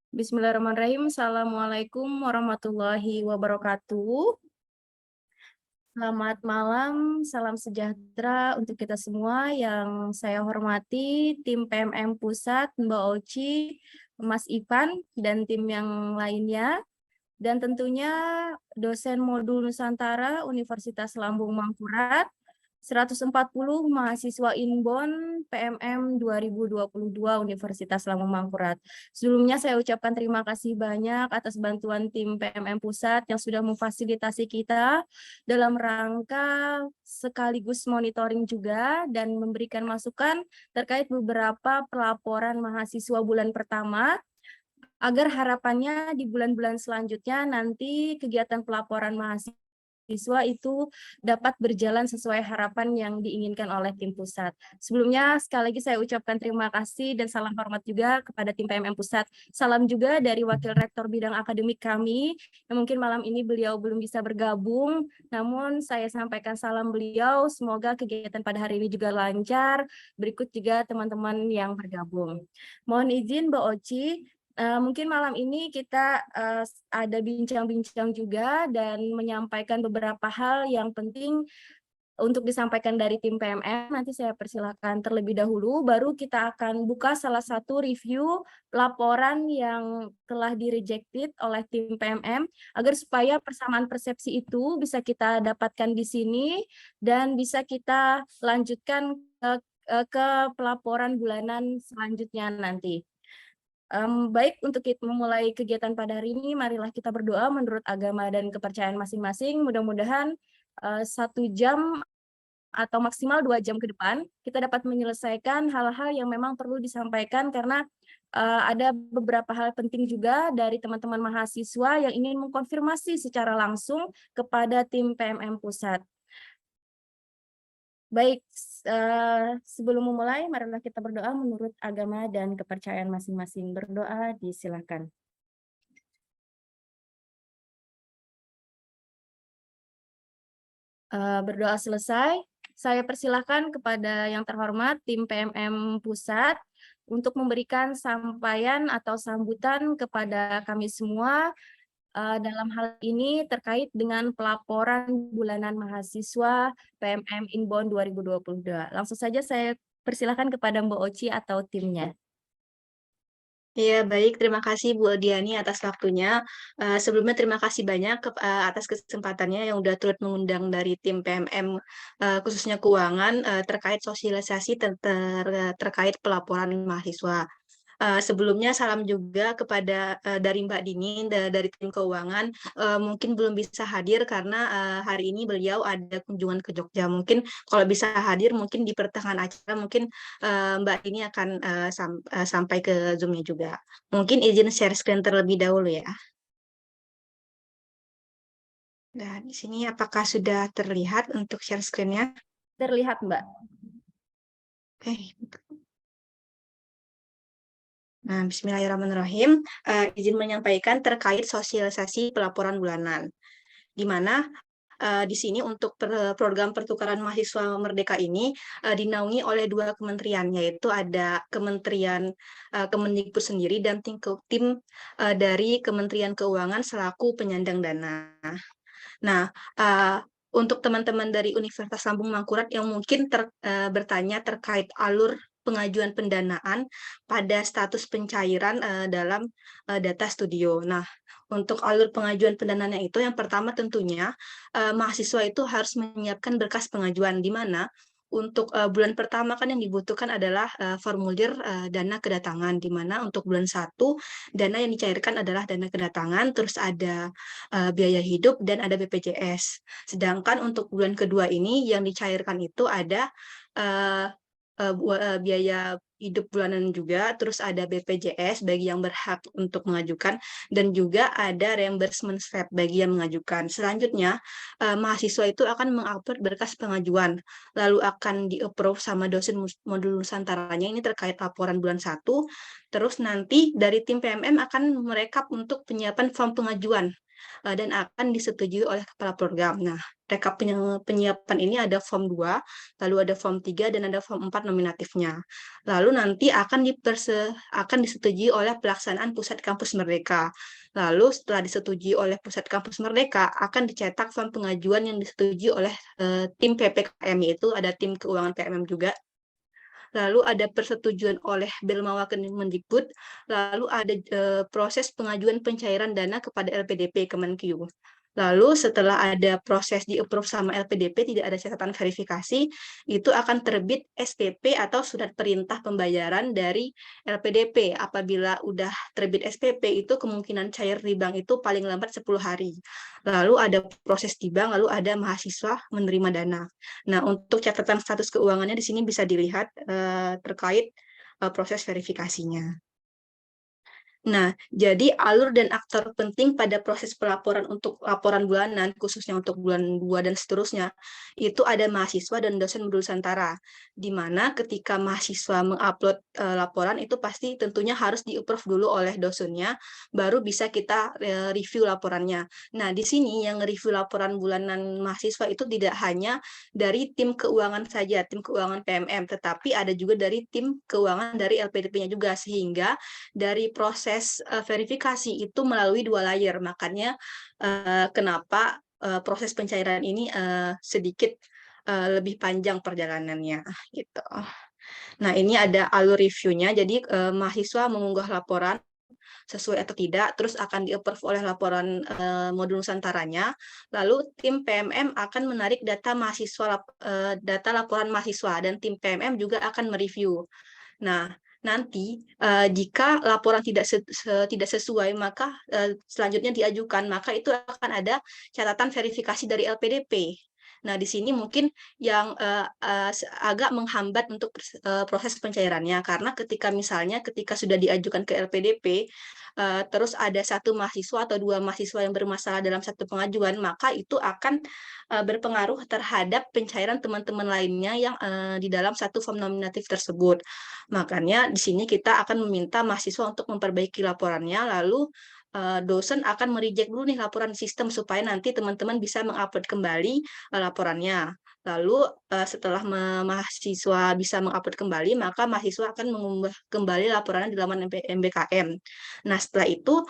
Bismillahirrahmanirrahim. Assalamualaikum warahmatullahi wabarakatuh. Selamat malam, salam sejahtera untuk kita semua yang saya hormati, tim PMM Pusat, Mbak Oci, Mas Ivan, dan tim yang lainnya. Dan tentunya dosen modul Nusantara Universitas Lambung Mangkurat, 140 mahasiswa Inbon PMM 2022 Universitas Lambung Mangkurat. Sebelumnya saya ucapkan terima kasih banyak atas bantuan tim PMM Pusat yang sudah memfasilitasi kita dalam rangka sekaligus monitoring juga dan memberikan masukan terkait beberapa pelaporan mahasiswa bulan pertama, agar harapannya di bulan-bulan selanjutnya nanti kegiatan pelaporan mahasiswa itu dapat berjalan sesuai harapan yang diinginkan oleh tim pusat. Sebelumnya sekali lagi saya ucapkan terima kasih dan salam hormat juga kepada tim PMM Pusat. Salam juga dari Wakil Rektor Bidang Akademik kami, yang mungkin malam ini beliau belum bisa bergabung, namun saya sampaikan salam beliau, semoga kegiatan pada hari ini juga lancar. Berikut juga teman-teman yang bergabung. Mohon izin Mbak Oci, mungkin malam ini kita ada bincang-bincang juga dan menyampaikan beberapa hal yang penting untuk disampaikan dari tim PMM. Nanti saya persilakan terlebih dahulu, baru kita akan buka salah satu review laporan yang telah di-rejected oleh tim PMM, agar supaya persamaan persepsi itu bisa kita dapatkan di sini dan bisa kita lanjutkan ke pelaporan bulanan selanjutnya nanti. Baik, untuk kita memulai kegiatan pada hari ini, marilah kita berdoa menurut agama dan kepercayaan masing-masing. Mudah-mudahan 1 jam atau maksimal 2 jam ke depan, kita dapat menyelesaikan hal-hal yang memang perlu disampaikan, karena ada beberapa hal penting juga dari teman-teman mahasiswa yang ingin mengkonfirmasi secara langsung kepada tim PMM Pusat. Baik, sebelum memulai, marilah kita berdoa menurut agama dan kepercayaan masing-masing. Berdoa, disilakan. Berdoa selesai, saya persilahkan kepada yang terhormat tim PMM Pusat untuk memberikan sampaian atau sambutan kepada kami semua dalam hal ini terkait dengan pelaporan bulanan mahasiswa PMM Inbound 2022. Langsung saja saya persilahkan kepada Mbak Oci atau timnya. Iya, baik. Terima kasih Bu Diani atas waktunya. Sebelumnya terima kasih banyak atas kesempatannya yang udah turut mengundang dari tim PMM, khususnya keuangan, terkait sosialisasi terkait pelaporan mahasiswa. Sebelumnya salam juga kepada dari Mbak Dini dari tim keuangan, mungkin belum bisa hadir karena hari ini beliau ada kunjungan ke Jogja. Mungkin kalau bisa hadir mungkin di pertengahan acara mungkin Mbak Dini akan sampai ke Zoom-nya juga. Mungkin izin share screen terlebih dahulu ya. Nah, di sini apakah sudah terlihat untuk share screen-nya? Terlihat, Mbak. Oke. Nah, bismillahirrahmanirrahim. Izin menyampaikan terkait sosialisasi pelaporan bulanan, di mana di sini untuk program pertukaran mahasiswa Merdeka ini dinaungi oleh 2 kementerian, yaitu ada Kementerian Kemendikbud sendiri dan tim dari Kementerian Keuangan selaku penyandang dana. Nah, untuk teman-teman dari Universitas Lambung Mangkurat yang mungkin bertanya terkait alur pengajuan pendanaan pada status pencairan dalam data studio. Nah, untuk alur pengajuan pendanaannya itu yang pertama tentunya mahasiswa itu harus menyiapkan berkas pengajuan, di mana untuk bulan pertama kan yang dibutuhkan adalah formulir dana kedatangan, di mana untuk bulan 1 dana yang dicairkan adalah dana kedatangan, terus ada biaya hidup dan ada BPJS. Sedangkan untuk bulan kedua ini yang dicairkan itu ada uh, biaya hidup bulanan juga, terus ada BPJS bagi yang berhak untuk mengajukan, dan juga ada reimbursement swab bagi yang mengajukan. Selanjutnya, mahasiswa itu akan mengupload berkas pengajuan, lalu akan di-approve sama dosen modul Nusantaranya ini terkait laporan bulan 1, terus nanti dari tim PMM akan merekap untuk penyiapan form pengajuan dan akan disetujui oleh kepala program. Nah, rekap penyiapan ini ada form 2, lalu ada form 3, dan ada form 4 nominatifnya. Lalu nanti akan disetujui oleh pelaksanaan Pusat Kampus Merdeka. Lalu setelah disetujui oleh Pusat Kampus Merdeka, akan dicetak form pengajuan yang disetujui oleh tim PPKM, yaitu ada tim keuangan PMM juga. Lalu ada persetujuan oleh Belmawa Kemendikbud, lalu ada proses pengajuan pencairan dana kepada LPDP Kemenkyu. Lalu setelah ada proses di-approve sama LPDP, tidak ada catatan verifikasi, itu akan terbit SPP atau surat perintah pembayaran dari LPDP. Apabila udah terbit SPP, itu kemungkinan cair di bank itu paling lambat 10 hari. Lalu ada proses di bank, lalu ada mahasiswa menerima dana. Nah, untuk catatan status keuangannya di sini bisa dilihat terkait proses verifikasinya. Nah, jadi alur dan aktor penting pada proses pelaporan untuk laporan bulanan, khususnya untuk bulan 2 dan seterusnya, itu ada mahasiswa dan dosen modul Nusantara, di mana ketika mahasiswa mengupload laporan itu pasti tentunya harus di-approve dulu oleh dosennya, baru bisa kita review laporannya. Nah, di sini yang review laporan bulanan mahasiswa itu tidak hanya dari tim keuangan saja, tim keuangan PMM, tetapi ada juga dari tim keuangan dari LPDP-nya juga, sehingga dari proses verifikasi itu melalui 2 layer. Makanya kenapa proses pencairan ini sedikit lebih panjang perjalanannya gitu. Nah, ini ada alur reviewnya. Jadi mahasiswa mengunggah laporan sesuai atau tidak, terus akan di-approve oleh laporan modul Nusantaranya. Lalu tim PMM akan menarik data mahasiswa, data laporan mahasiswa, dan tim PMM juga akan mereview. Nah, nanti jika laporan tidak sesuai, maka selanjutnya diajukan, maka itu akan ada catatan verifikasi dari LPDP. Nah, di sini mungkin yang agak menghambat untuk proses pencairannya, karena ketika sudah diajukan ke LPDP, terus ada satu mahasiswa atau 2 mahasiswa yang bermasalah dalam satu pengajuan, maka itu akan berpengaruh terhadap pencairan teman-teman lainnya yang di dalam satu form nominatif tersebut. Makanya di sini kita akan meminta mahasiswa untuk memperbaiki laporannya, lalu dosen akan mereject dulu nih laporan sistem supaya nanti teman-teman bisa mengupload kembali laporannya. Lalu setelah mahasiswa bisa mengupload kembali, maka mahasiswa akan mengunggah kembali laporannya di laman MBKM. Nah, setelah itu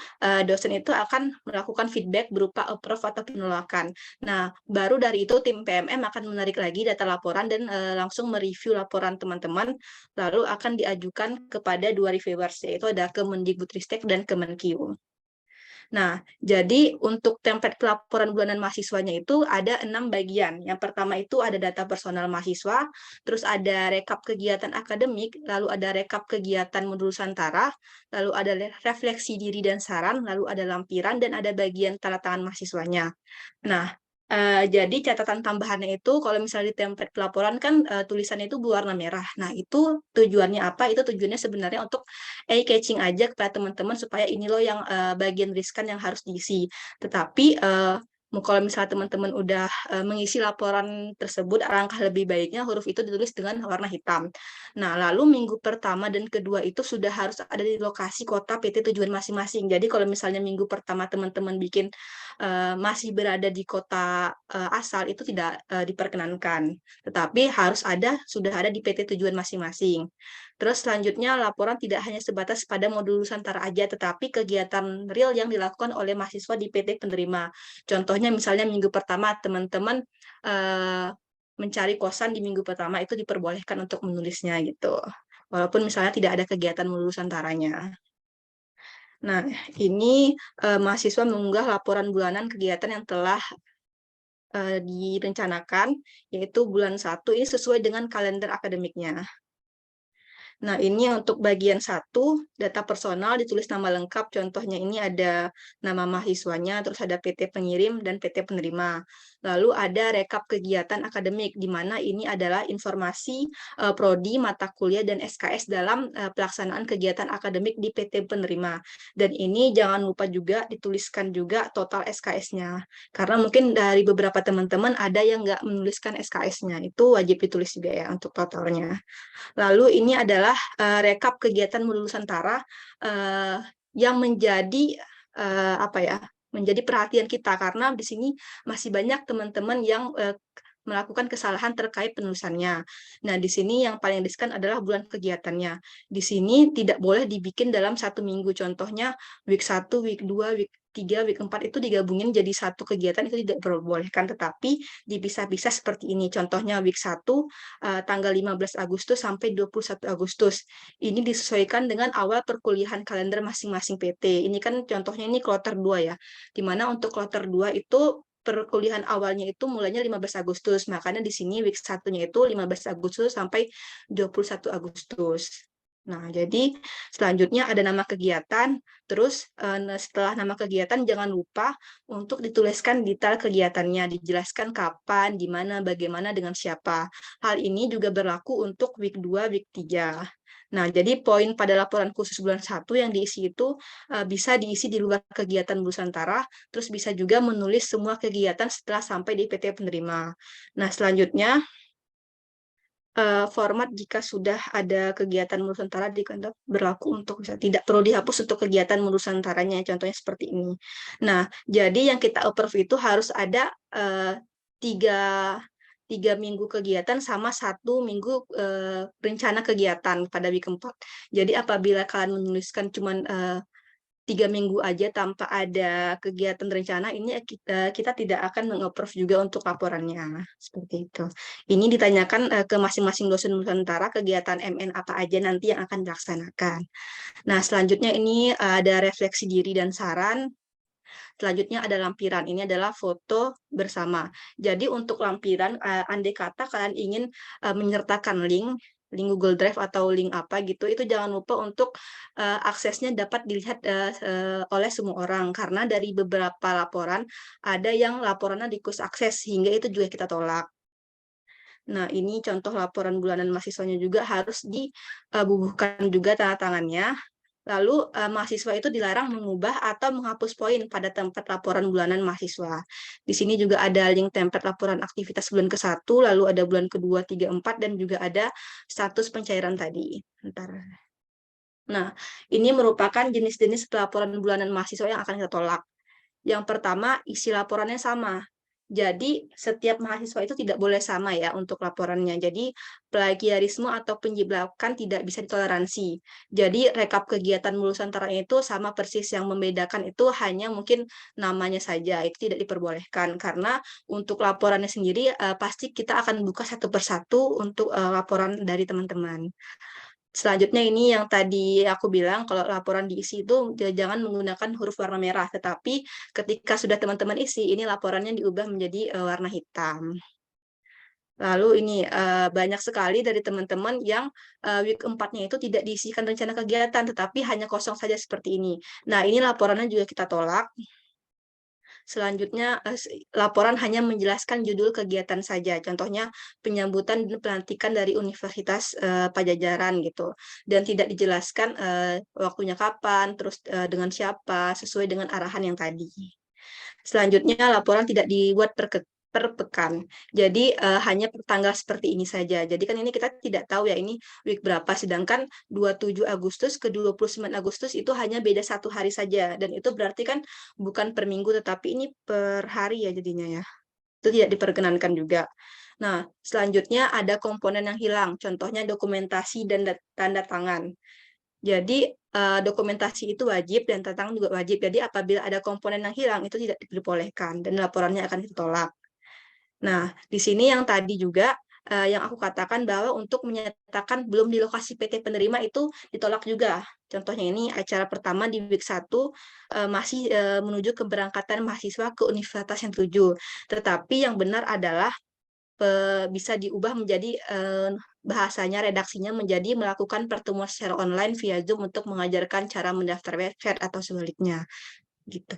dosen itu akan melakukan feedback berupa approve atau penolakan. Nah, baru dari itu tim PMM akan menarik lagi data laporan dan langsung mereview laporan teman-teman, lalu akan diajukan kepada 2 reviewers, yaitu ada Kemendikbudristek dan Kemenkyu. Nah, jadi untuk template pelaporan bulanan mahasiswanya itu ada 6 bagian. Yang pertama itu ada data personal mahasiswa, terus ada rekap kegiatan akademik, lalu ada rekap kegiatan modul Nusantara, lalu ada refleksi diri dan saran, lalu ada lampiran, dan ada bagian tanda tangan mahasiswanya. Nah, jadi catatan tambahannya itu kalau misalnya di template pelaporan kan tulisannya itu berwarna merah. Nah, itu tujuannya apa? Itu tujuannya sebenarnya untuk eye-catching aja kepada teman-teman supaya ini loh yang bagian riskan yang harus diisi. Tetapi kalau misalnya teman-teman udah mengisi laporan tersebut, alangkah lebih baiknya huruf itu ditulis dengan warna hitam. Nah, lalu minggu pertama dan kedua itu sudah harus ada di lokasi kota PT tujuan masing-masing. Jadi kalau misalnya minggu pertama teman-teman bikin masih berada di kota asal, itu tidak diperkenankan. Tetapi sudah ada di PT tujuan masing-masing. Terus selanjutnya laporan tidak hanya sebatas pada modul Nusantara aja, tetapi kegiatan real yang dilakukan oleh mahasiswa di PT penerima. Contohnya misalnya minggu pertama teman-teman mencari kosan di minggu pertama itu diperbolehkan untuk menulisnya gitu. Walaupun misalnya tidak ada kegiatan modul Nusantaranya. Nah, ini mahasiswa mengunggah laporan bulanan kegiatan yang telah direncanakan, yaitu bulan 1 ini sesuai dengan kalender akademiknya. Nah, ini untuk bagian 1, data personal ditulis nama lengkap, contohnya ini ada nama mahasiswanya, terus ada PT pengirim dan PT penerima. Lalu ada rekap kegiatan akademik, di mana ini adalah informasi prodi, mata kuliah, dan SKS dalam pelaksanaan kegiatan akademik di PT penerima. Dan ini jangan lupa juga dituliskan juga total SKS-nya. Karena mungkin dari beberapa teman-teman ada yang nggak menuliskan SKS-nya, itu wajib ditulis juga ya untuk totalnya. Lalu ini adalah rekap kegiatan modul Nusantara yang menjadi menjadi perhatian kita, karena di sini masih banyak teman-teman yang melakukan kesalahan terkait penulisannya. Nah, di sini yang paling riskan adalah bulan kegiatannya. Di sini tidak boleh dibikin dalam 1 minggu. Contohnya week 1, week 2, week 3, week 4 itu digabungin jadi satu kegiatan, itu tidak diperbolehkan, tetapi dipisah-pisah seperti ini. Contohnya week 1 tanggal 15 Agustus sampai 21 Agustus. Ini disesuaikan dengan awal perkuliahan kalender masing-masing PT. Ini kan contohnya ini kloter 2 ya. Di mana untuk kloter 2 itu perkuliahan awalnya itu mulainya 15 Agustus. Makanya di sini week 1-nya itu 15 Agustus sampai 21 Agustus. Nah, jadi selanjutnya ada nama kegiatan. Terus setelah nama kegiatan jangan lupa untuk dituliskan detail kegiatannya, dijelaskan kapan, di mana, bagaimana, dengan siapa. Hal ini juga berlaku untuk week 2, week 3. Nah, jadi poin pada laporan khusus bulan 1 yang diisi itu bisa diisi di luar kegiatan Nusantara, terus bisa juga menulis semua kegiatan setelah sampai di PT penerima. Nah, selanjutnya format jika sudah ada kegiatan Nusantara di kantor berlaku untuk tidak perlu dihapus untuk kegiatan Nusantaranya, contohnya seperti ini. Nah, jadi yang kita approve itu harus ada tiga minggu kegiatan sama 1 minggu rencana kegiatan pada week 4. Jadi apabila kalian menuliskan cuman 3 minggu aja tanpa ada kegiatan rencana, ini kita tidak akan meng-approve juga untuk laporannya. Seperti itu. Ini ditanyakan ke masing-masing dosen Nusantara kegiatan MN apa aja nanti yang akan dilaksanakan. Nah, selanjutnya ini ada refleksi diri dan saran. Selanjutnya ada lampiran. Ini adalah foto bersama. Jadi untuk lampiran, andai kata kalian ingin menyertakan link Google Drive atau link apa gitu, itu jangan lupa untuk aksesnya dapat dilihat oleh semua orang, karena dari beberapa laporan ada yang laporannya di quick akses, sehingga itu juga kita tolak. Nah, ini contoh laporan bulanan mahasiswanya juga harus dibubuhkan juga tanda tangannya. Lalu mahasiswa itu dilarang mengubah atau menghapus poin pada template laporan bulanan mahasiswa. Di sini juga ada link template laporan aktivitas bulan ke-1, lalu ada bulan ke-2, 3, 4, dan juga ada status pencairan tadi. Nah, ini merupakan jenis-jenis pelaporan bulanan mahasiswa yang akan kita tolak. Yang pertama, isi laporannya sama. Jadi, setiap mahasiswa itu tidak boleh sama ya untuk laporannya. Jadi, plagiarisme atau penjiplakan tidak bisa ditoleransi. Jadi, rekap kegiatan Nusantara itu sama persis, yang membedakan itu hanya mungkin namanya saja, itu tidak diperbolehkan. Karena untuk laporannya sendiri, pasti kita akan buka satu persatu untuk laporan dari teman-teman. Selanjutnya ini yang tadi aku bilang, kalau laporan diisi itu jangan menggunakan huruf warna merah, tetapi ketika sudah teman-teman isi, ini laporannya diubah menjadi warna hitam. Lalu ini banyak sekali dari teman-teman yang week 4-nya itu tidak diisikan rencana kegiatan, tetapi hanya kosong saja seperti ini. Nah, ini laporannya juga kita tolak. Selanjutnya, laporan hanya menjelaskan judul kegiatan saja. Contohnya, penyambutan dan pelantikan dari Universitas Pajajaran gitu. Dan tidak dijelaskan waktunya kapan, terus dengan siapa, sesuai dengan arahan yang tadi. Selanjutnya, laporan tidak dibuat per pekan. Jadi hanya per tanggal seperti ini saja. Jadi kan ini kita tidak tahu ya ini week berapa, sedangkan 27 Agustus ke 29 Agustus itu hanya beda 1 hari saja, dan itu berarti kan bukan per minggu tetapi ini per hari ya jadinya ya. Itu tidak diperkenankan juga. Nah, selanjutnya ada komponen yang hilang, contohnya dokumentasi dan tanda tangan. Jadi dokumentasi itu wajib dan tanda tangan juga wajib. Jadi apabila ada komponen yang hilang itu tidak diperbolehkan dan laporannya akan ditolak. Nah, di sini yang tadi juga yang aku katakan bahwa untuk menyatakan belum di lokasi PT penerima itu ditolak juga. Contohnya ini acara pertama di week 1 masih menuju keberangkatan mahasiswa ke universitas yang tuju. Tetapi yang benar adalah bisa diubah menjadi bahasanya, redaksinya menjadi melakukan pertemuan secara online via Zoom untuk mengajarkan cara mendaftar website atau sebaliknya. Gitu.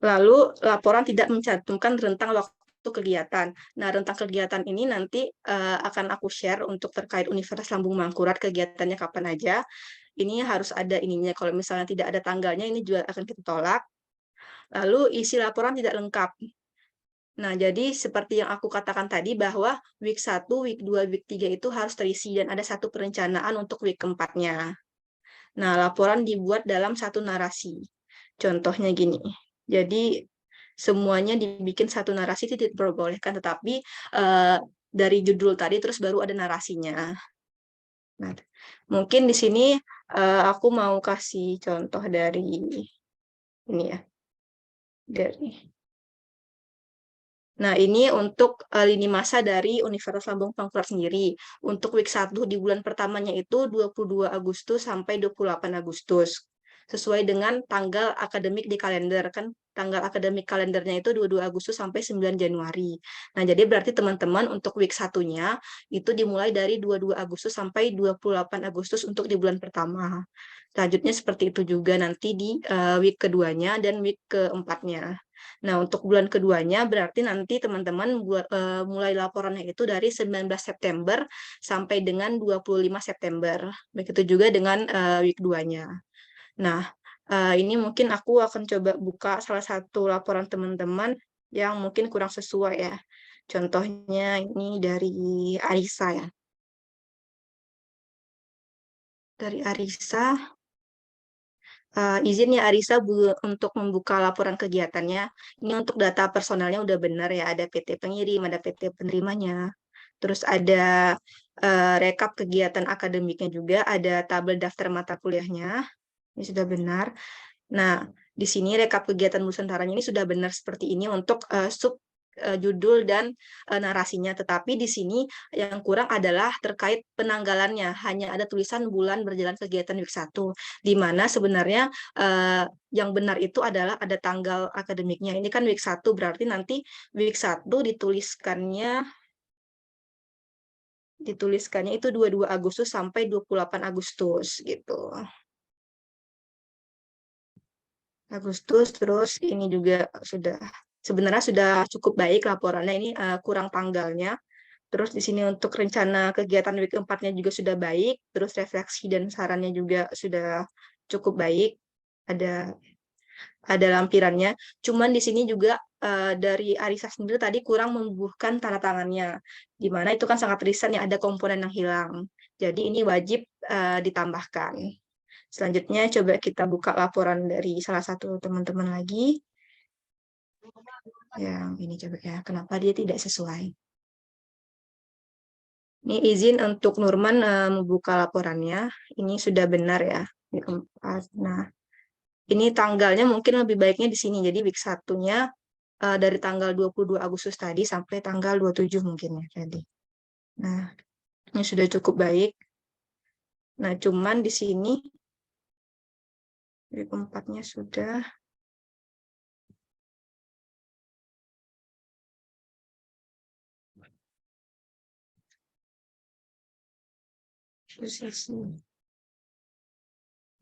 Lalu laporan tidak mencantumkan rentang waktu kegiatan. Nah, rentang kegiatan ini nanti akan aku share untuk terkait Universitas Lambung Mangkurat kegiatannya kapan aja. Ini harus ada ininya. Kalau misalnya tidak ada tanggalnya, ini juga akan kita tolak. Lalu isi laporan tidak lengkap. Nah, jadi seperti yang aku katakan tadi bahwa week 1, week 2, week 3 itu harus terisi dan ada satu perencanaan untuk week keempatnya. Nah, laporan dibuat dalam satu narasi. Contohnya gini, jadi semuanya dibikin satu narasi tidak diperbolehkan, tetapi dari judul tadi terus baru ada narasinya. Nah, mungkin di sini aku mau kasih contoh dari ini ya, dari. Nah, ini untuk lini masa dari Universitas Lambung Pangkurat sendiri. Untuk week 1 di bulan pertamanya itu 22 Agustus sampai 28 Agustus. Sesuai dengan tanggal akademik di kalender. Kan tanggal akademik kalendernya itu 22 Agustus sampai 9 Januari. Nah, jadi berarti teman-teman untuk week 1-nya itu dimulai dari 22 Agustus sampai 28 Agustus untuk di bulan pertama. Selanjutnya seperti itu juga nanti di week keduanya dan week keempatnya. Nah, untuk bulan keduanya berarti nanti teman-teman mulai laporannya itu dari 19 September sampai dengan 25 September. Begitu juga dengan week 2-nya. Nah, ini mungkin aku akan coba buka salah satu laporan teman-teman yang mungkin kurang sesuai ya. Contohnya ini dari Arisa ya. Dari Arisa. Izin ya Arisa untuk membuka laporan kegiatannya. Ini untuk data personalnya udah benar ya, ada PT pengirim, ada PT penerimanya. Terus ada rekap kegiatan akademiknya juga, ada tabel daftar mata kuliahnya. Ini sudah benar. Nah, di sini rekap kegiatan Nusantaranya ini sudah benar seperti ini untuk sub judul dan narasinya. Tetapi di sini yang kurang adalah terkait penanggalannya. Hanya ada tulisan bulan berjalan kegiatan week 1, di mana sebenarnya yang benar itu adalah ada tanggal akademiknya. Ini kan week 1, berarti nanti week 1 dituliskannya itu 22 Agustus sampai 28 Agustus gitu. Agustus, terus ini juga sebenarnya sudah cukup baik laporannya, ini kurang tanggalnya. Terus di sini untuk rencana kegiatan week 4-nya juga sudah baik, terus refleksi dan sarannya juga sudah cukup baik. Ada lampirannya. Cuman di sini juga dari Arisa sendiri tadi kurang membubuhkan tanda tangannya. Di mana itu kan sangat riset ya, ada komponen yang hilang. Jadi ini wajib ditambahkan. Selanjutnya coba kita buka laporan dari salah satu teman-teman lagi. Yang ini coba ya, kenapa dia tidak sesuai. Ini izin untuk Nurman membuka laporannya. Ini sudah benar ya. Nah, ini tanggalnya mungkin lebih baiknya di sini. Jadi week 1-nya dari tanggal 22 Agustus tadi sampai tanggal 27 mungkin ya tadi. Nah, ini sudah cukup baik. Nah, cuman di sini week 4-nya sudah.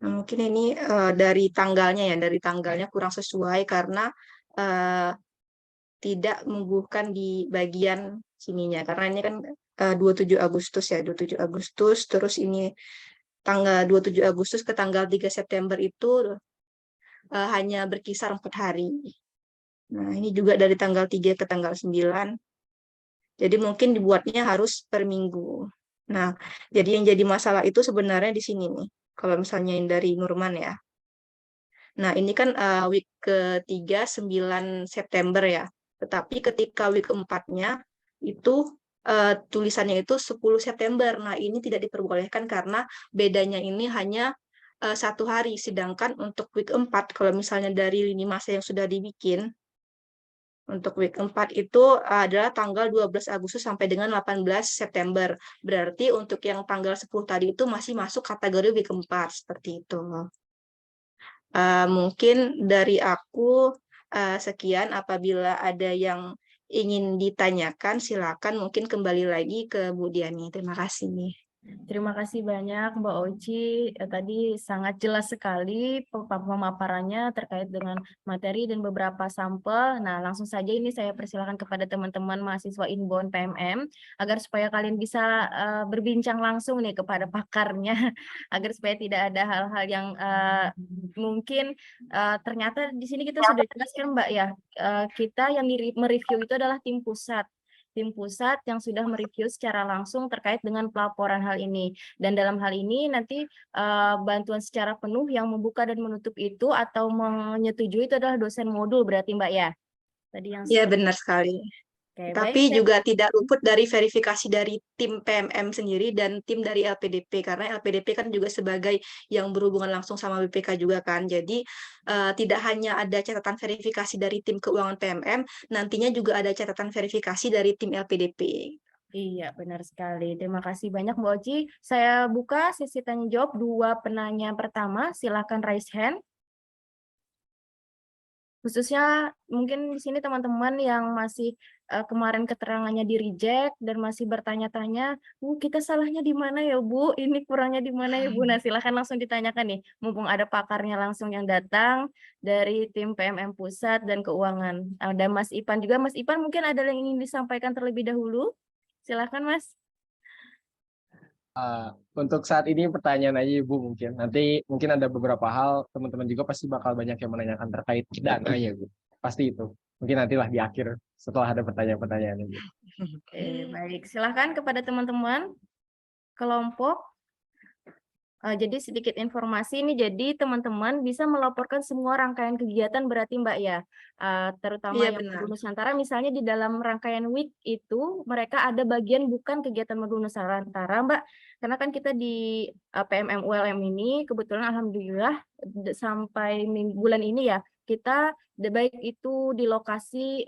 Nah, mungkin ini dari tanggalnya ya, dari tanggalnya kurang sesuai karena tidak membubuhkan di bagian sininya. Karena ini kan 27 Agustus ya, 27 Agustus, terus ini tanggal 27 Agustus ke tanggal 3 September itu hanya berkisar 4 hari. Nah, ini juga dari tanggal 3 ke tanggal 9. Jadi mungkin dibuatnya harus per minggu. Nah, jadi yang jadi masalah itu sebenarnya di sini nih. Kalau misalnya yang dari Nurman ya. Nah, ini kan week ketiga 9 September ya. Tetapi ketika week keempatnya itu tulisannya itu 10 September. Nah, ini tidak diperbolehkan karena bedanya ini hanya 1 hari. Sedangkan untuk week 4, kalau misalnya dari lini masa yang sudah dibikin, untuk week 4 itu adalah tanggal 12 Agustus sampai dengan 18 September. Berarti untuk yang tanggal 10 tadi itu masih masuk kategori week 4, seperti itu. Mungkin dari aku sekian. Apabila ada yang ingin ditanyakan, silakan mungkin kembali lagi ke Bu Diani. Terima kasih. Terima kasih banyak Mbak Oci. Tadi sangat jelas sekali pemaparannya terkait dengan materi dan beberapa sampel. Nah, langsung saja ini saya persilakan kepada teman-teman mahasiswa Inbound PMM agar supaya kalian bisa berbincang langsung nih kepada pakarnya agar supaya tidak ada hal-hal yang mungkin ternyata di sini kita sudah jelaskan Mbak ya. Kita yang mereview itu adalah tim pusat. tim pusat yang sudah mereview secara langsung terkait dengan pelaporan hal ini. Dan dalam hal ini nanti bantuan secara penuh yang membuka dan menutup itu atau menyetujui itu adalah dosen modul berarti Mbak ya? Tadi yang Ya, benar sekali. Oke, baik. Tapi juga tidak luput dari verifikasi dari tim PMM sendiri dan tim dari LPDP, karena LPDP kan juga sebagai yang berhubungan langsung sama BPK juga kan. Jadi tidak hanya ada catatan verifikasi dari tim keuangan PMM, nantinya juga ada catatan verifikasi dari tim LPDP. Iya, benar sekali. Terima kasih banyak Mbak Oci. Saya buka sesi tanya jawab 2 penanya pertama. Silakan raise hand. Khususnya mungkin di sini teman-teman yang masih kemarin keterangannya di reject dan masih bertanya-tanya, Bu, kita salahnya di mana ya Bu? Ini kurangnya di mana ya Bu? Nah, silahkan langsung ditanyakan nih, mumpung ada pakarnya langsung yang datang dari tim PMM Pusat dan Keuangan. Ada Mas Ipan juga. Mas Ipan mungkin ada yang ingin disampaikan terlebih dahulu? Silahkan Mas. Untuk saat ini pertanyaan aja Ibu mungkin. Nanti mungkin ada beberapa hal teman-teman juga pasti bakal banyak yang menanyakan terkait dana ya Bu. Pasti itu. Mungkin nantilah di akhir setelah ada pertanyaan-pertanyaan Ibu. Oke, baik. Silahkan kepada teman-teman kelompok. Jadi sedikit informasi ini, jadi teman-teman bisa melaporkan semua rangkaian kegiatan berarti Mbak ya, terutama Iya, yang benar. Madu Nusantara, misalnya di dalam rangkaian week itu mereka ada bagian bukan kegiatan Madu Nusantara Mbak, karena kan kita di PMM ULM ini kebetulan alhamdulillah sampai bulan ini ya kita baik itu di lokasi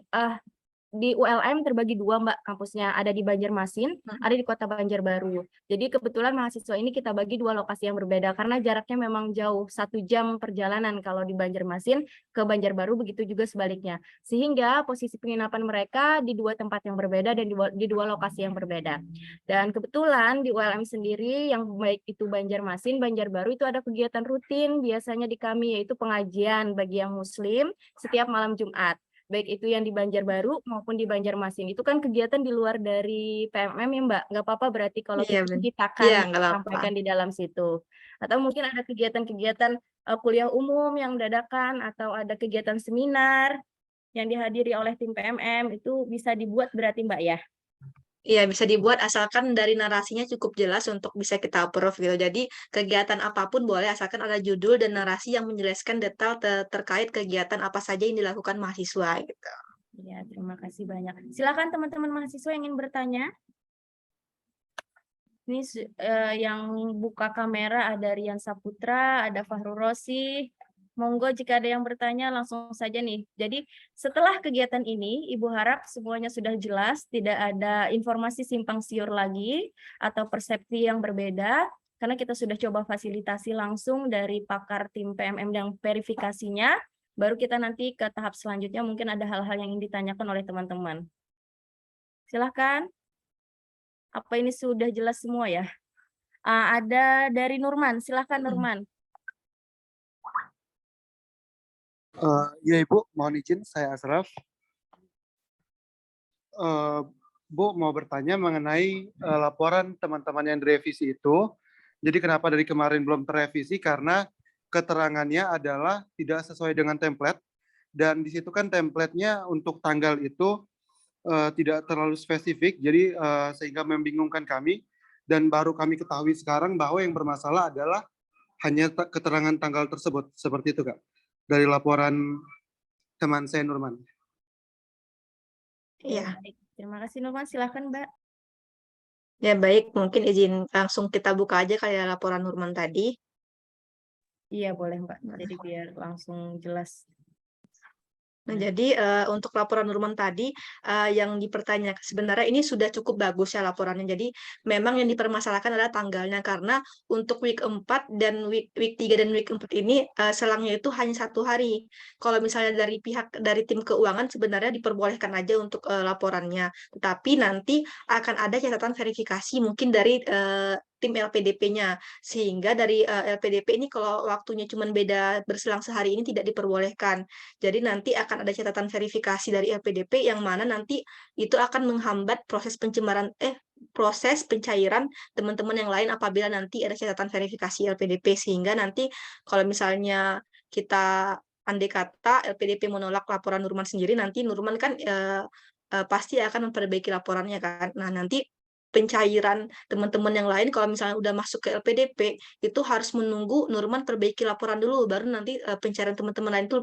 di ULM terbagi 2 Mbak kampusnya, ada di Banjarmasin, ada di Kota Banjarbaru. Jadi kebetulan mahasiswa ini kita bagi 2 lokasi yang berbeda karena jaraknya memang jauh, 1 jam perjalanan kalau di Banjarmasin ke Banjarbaru, begitu juga sebaliknya. Sehingga posisi penginapan mereka di 2 tempat yang berbeda dan di 2 lokasi yang berbeda. Dan kebetulan di ULM sendiri yang baik itu Banjarmasin, Banjarbaru itu ada kegiatan rutin biasanya di kami yaitu pengajian bagi yang muslim setiap malam Jumat. Baik itu yang di Banjarbaru maupun di Banjarmasin. Itu kan kegiatan di luar dari PMM ya Mbak. Nggak apa-apa berarti kalau Iya, kita Iya, akan nggak apa-apa. sampaikan di dalam situ. Atau mungkin ada kegiatan-kegiatan kuliah umum yang dadakan atau ada kegiatan seminar yang dihadiri oleh tim PMM itu bisa dibuat berarti Mbak ya. Iya, bisa dibuat asalkan dari narasinya cukup jelas untuk bisa kita approve gitu. Jadi kegiatan apapun boleh asalkan ada judul dan narasi yang menjelaskan detail terkait kegiatan apa saja yang dilakukan mahasiswa gitu. Ya, terima kasih banyak. Silakan teman-teman mahasiswa yang ingin bertanya. Ini yang buka kamera ada Rian Saputra, ada Fahrul Rosi. Monggo jika ada yang bertanya langsung saja nih. Jadi setelah kegiatan ini, Ibu harap semuanya sudah jelas, tidak ada informasi simpang siur lagi atau persepsi yang berbeda, karena kita sudah coba fasilitasi langsung dari pakar tim PMM dan verifikasinya, baru kita nanti ke tahap selanjutnya mungkin ada hal-hal yang ingin ditanyakan oleh teman-teman. Silahkan. Apa ini sudah jelas semua ya? Ada dari Nurman, silahkan Nurman. Ya Ibu, mohon izin saya Asraf. Bu mau bertanya mengenai laporan teman-teman yang direvisi itu. Jadi kenapa dari kemarin belum terrevisi? Karena keterangannya adalah tidak sesuai dengan template. Dan di situ kan template-nya untuk tanggal itu tidak terlalu spesifik. Jadi sehingga membingungkan kami. Dan baru kami ketahui sekarang bahwa yang bermasalah adalah hanya keterangan tanggal tersebut. Seperti itu Kak. Dari laporan teman saya Nurman. Iya. Terima kasih Nurman, silakan Mbak. Ya baik, mungkin izin langsung kita buka aja kayak laporan Nurman tadi. Iya boleh Mbak, jadi biar langsung jelas. Nah, jadi untuk laporan Nurman tadi yang dipertanyakan sebenarnya ini sudah cukup bagus ya laporannya. Jadi memang yang dipermasalahkan adalah tanggalnya karena untuk week 4 dan week 3 dan week 4 ini selangnya itu hanya 1 hari. Kalau misalnya dari tim keuangan sebenarnya diperbolehkan aja untuk laporannya. Tetapi nanti akan ada catatan verifikasi mungkin dari tim LPDP-nya. Sehingga dari LPDP ini kalau waktunya cuma beda berselang sehari ini tidak diperbolehkan. Jadi nanti akan ada catatan verifikasi dari LPDP yang mana nanti itu akan menghambat proses proses pencairan teman-teman yang lain apabila nanti ada catatan verifikasi LPDP, sehingga nanti kalau misalnya kita andai kata LPDP menolak laporan Nurman sendiri, nanti Nurman kan pasti akan memperbaiki laporannya kan. Nah, nanti pencairan teman-teman yang lain kalau misalnya udah masuk ke LPDP itu harus menunggu Nurman perbaiki laporan dulu, baru nanti pencairan teman-teman lain itu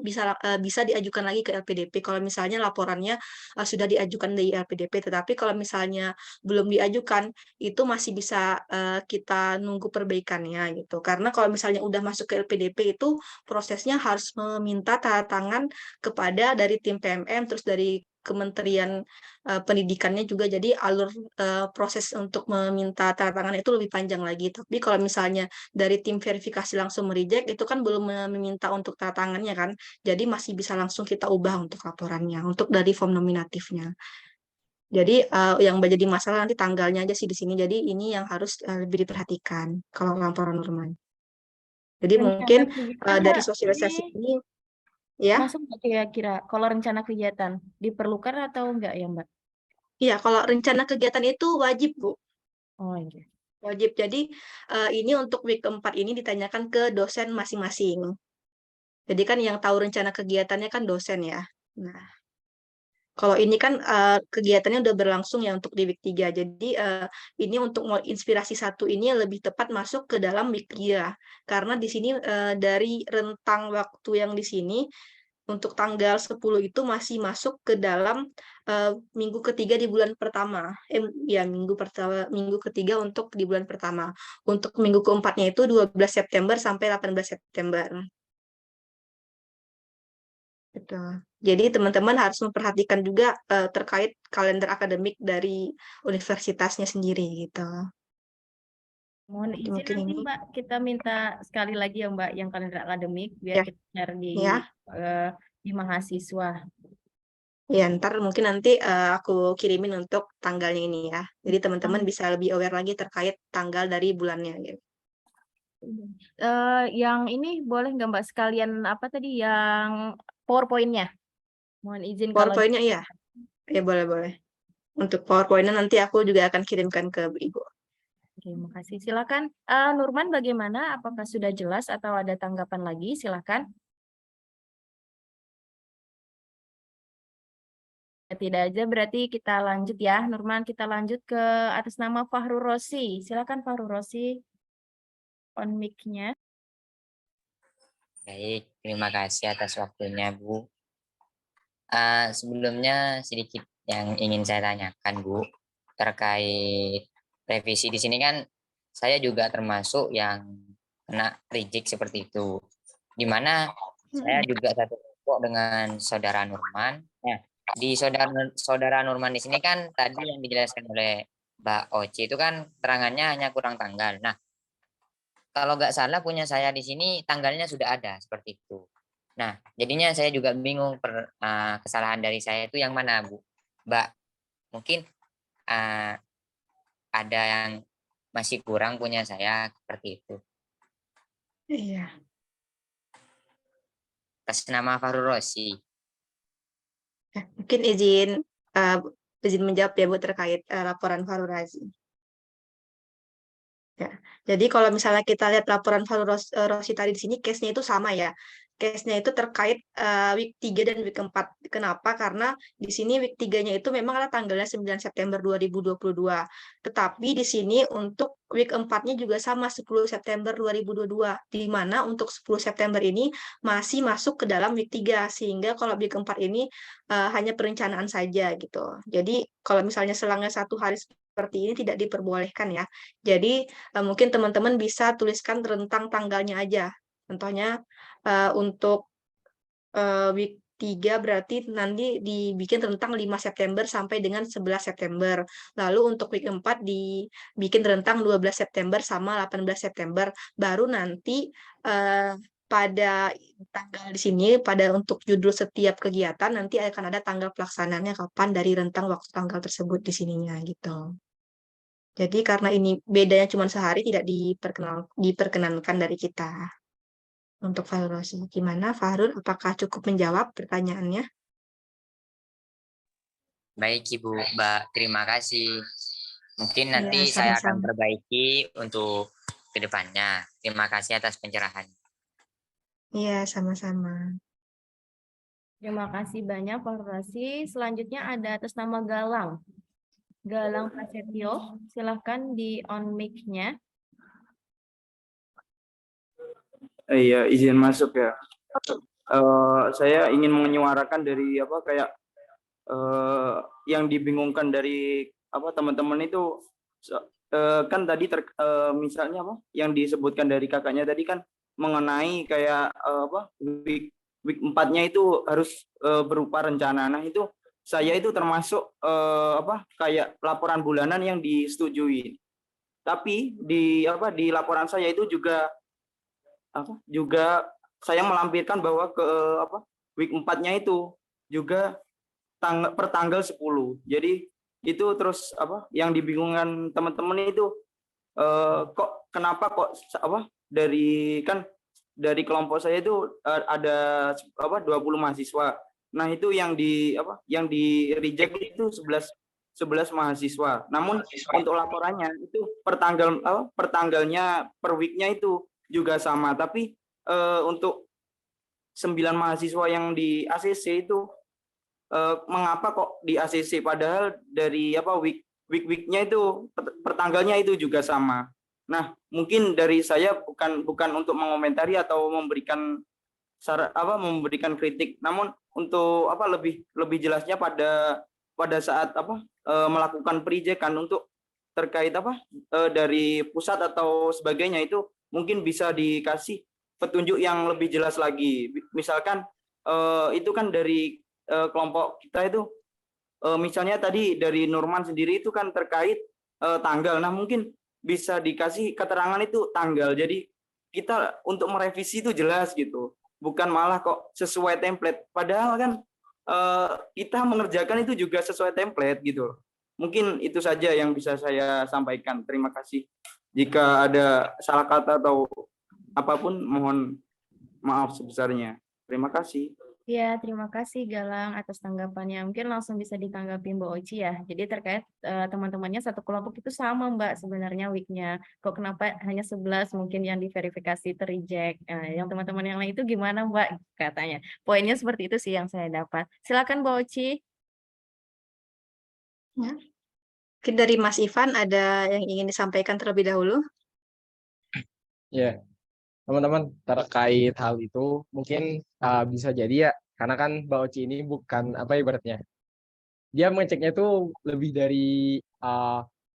bisa diajukan lagi ke LPDP kalau misalnya laporannya sudah diajukan di LPDP. Tetapi kalau misalnya belum diajukan itu masih bisa kita nunggu perbaikannya gitu. Karena kalau misalnya udah masuk ke LPDP itu prosesnya harus meminta tanda tangan kepada dari tim PMM, terus dari Kementerian Pendidikannya juga. Jadi alur proses untuk meminta tanda tangan itu lebih panjang lagi. Tapi kalau misalnya dari tim verifikasi langsung mereject itu kan belum meminta untuk tanda tangannya kan. Jadi masih bisa langsung kita ubah untuk laporannya, untuk dari form nominatifnya. Jadi yang menjadi masalah nanti tanggalnya aja sih di sini. Jadi ini yang harus lebih diperhatikan kalau laporan Nurman. Jadi mungkin Rencana kegiatan, dari Mbak, sosialisasi ini ini ya. masuk nggak kira-kira kalau rencana kegiatan diperlukan atau enggak ya, Mbak? Iya, kalau rencana kegiatan itu wajib, Bu. Oh iya. Wajib. Jadi ini untuk week keempat ini ditanyakan ke dosen masing-masing. Jadi kan yang tahu rencana kegiatannya kan dosen ya. Nah, kalau ini kan kegiatannya udah berlangsung ya untuk di week 3. Jadi ini untuk mau inspirasi satu ini lebih tepat masuk ke dalam week 3. Karena di sini dari rentang waktu yang di sini untuk tanggal 10 itu masih masuk ke dalam minggu ketiga di bulan pertama. Ya, minggu ketiga untuk di bulan pertama. Untuk minggu keempatnya itu 12 September sampai 18 September. Betul. Jadi teman-teman harus memperhatikan juga terkait kalender akademik dari universitasnya sendiri gitu. Mohon Jadi izin mungkin nanti ini Mbak, kita minta sekali lagi ya Mbak yang kalender akademik biar ya, kita share ya, di mahasiswa. ya ntar mungkin nanti aku kirimin untuk tanggalnya ini ya. Jadi teman-teman bisa lebih aware lagi terkait tanggal dari bulannya gitu. Yang ini boleh nggak Mbak sekalian apa tadi yang PowerPoint-nya? Mohon izin kalau PowerPoint-nya iya, ya boleh-boleh. Untuk PowerPoint-nya nanti aku juga akan kirimkan ke Ibu. Terima kasih. Silakan. Nurman bagaimana? Apakah sudah jelas atau ada tanggapan lagi? Silakan. Tidak aja berarti kita lanjut ya. Nurman, kita lanjut ke atas nama Fahru Rosi. Silakan Fahru Rosi. On mic-nya. Baik, terima kasih atas waktunya, Bu. Sebelumnya sedikit yang ingin saya tanyakan, Bu, terkait revisi di sini kan saya juga termasuk yang kena reject seperti itu. Di mana saya juga satu kelompok dengan saudara Nurman. Nah, di saudara Nurman di sini kan tadi yang dijelaskan oleh Mbak Oci itu kan terangannya hanya kurang tanggal. Nah, kalau nggak salah punya saya di sini tanggalnya sudah ada seperti itu. Nah, jadinya saya juga bingung kesalahan dari saya itu yang mana, Bu? Mbak, mungkin uh, ada yang masih kurang punya saya seperti itu. Iya. Atas nama Fahru Rosi. Mungkin izin menjawab ya Bu terkait laporan Fahru Razi. Ya. Jadi kalau misalnya kita lihat laporan Fahru Rosi tadi di sini case-nya itu sama ya. Case-nya itu terkait week 3 dan week 4. Kenapa? Karena di sini week 3-nya itu memang adalah tanggalnya 9 September 2022. Tetapi di sini untuk week 4-nya juga sama 10 September 2022. Di mana untuk 10 September ini masih masuk ke dalam week 3. Sehingga kalau week 4 ini hanya perencanaan saja gitu. Jadi kalau misalnya selangnya 1 hari seperti ini tidak diperbolehkan ya. Jadi mungkin teman-teman bisa tuliskan rentang tanggalnya aja. Contohnya untuk week 3 berarti nanti dibikin rentang 5 September sampai dengan 11 September. Lalu untuk week 4 dibikin rentang 12 September sama 18 September. Baru nanti pada tanggal di sini, pada untuk judul setiap kegiatan, nanti akan ada tanggal pelaksanaannya kapan dari rentang waktu tanggal tersebut di sininya gitu. Jadi karena ini bedanya cuma sehari tidak diperkenankan dari kita untuk Fahrul Rosi. Gimana Fahrul? Apakah cukup menjawab pertanyaannya? Baik, Ibu, Mbak, terima kasih. Mungkin nanti Ya, saya akan sama-sama. perbaiki untuk kedepannya. Terima kasih atas pencerahan. Iya, sama-sama. Terima kasih banyak Pak Rasi. Selanjutnya ada atas nama Galang. Galang Prasetyo, silahkan di on mic-nya. Iya, izin masuk ya. Saya ingin menyuarakan dari yang dibingungkan dari teman-teman itu kan tadi misalnya yang disebutkan dari kakaknya tadi kan mengenai kayak week 4-nya itu harus berupa rencana. Nah, itu saya itu termasuk kayak laporan bulanan yang disetujui. Tapi di laporan saya itu juga saya melampirkan bahwa ke week 4-nya itu juga per tanggal 10. Jadi itu terus yang dibingungkan teman-teman itu kenapa kok dari kelompok saya itu ada 20 mahasiswa. Nah, itu yang di reject itu 11 mahasiswa. Namun untuk laporannya itu per tanggalnya per week-nya itu juga sama, tapi untuk 9 mahasiswa yang di ACC itu mengapa kok di ACC padahal dari week-nya itu per tanggalnya itu juga sama. Nah, mungkin dari saya bukan untuk mengomentari atau memberikan memberikan kritik, namun untuk lebih jelasnya pada saat melakukan perijekan untuk terkait dari pusat atau sebagainya itu mungkin bisa dikasih petunjuk yang lebih jelas lagi. Misalkan itu kan dari kelompok kita itu misalnya tadi dari Nurman sendiri itu kan terkait tanggal. Nah, mungkin bisa dikasih keterangan itu tanggal. Jadi kita untuk merevisi itu jelas gitu. Bukan malah kok sesuai template. Padahal kan kita mengerjakan itu juga sesuai template gitu. Mungkin itu saja yang bisa saya sampaikan. Terima kasih. Jika ada salah kata atau apapun, mohon maaf sebesarnya. Terima kasih. Ya, terima kasih Galang atas tanggapannya. Mungkin langsung bisa ditanggapi Mbak Oci ya. Jadi terkait teman-temannya satu kelompok itu sama Mbak sebenarnya week-nya. Kok kenapa hanya 11 mungkin yang diverifikasi ter-reject. Yang teman-teman yang lain itu gimana Mbak katanya. Poinnya seperti itu sih yang saya dapat. Silakan Mbak Oci. Ya. Mungkin dari Mas Ivan ada yang ingin disampaikan terlebih dahulu. Ya, teman-teman, terkait hal itu mungkin bisa jadi ya, karena kan Mbak Oci ini bukan ibaratnya dia mengeceknya itu lebih dari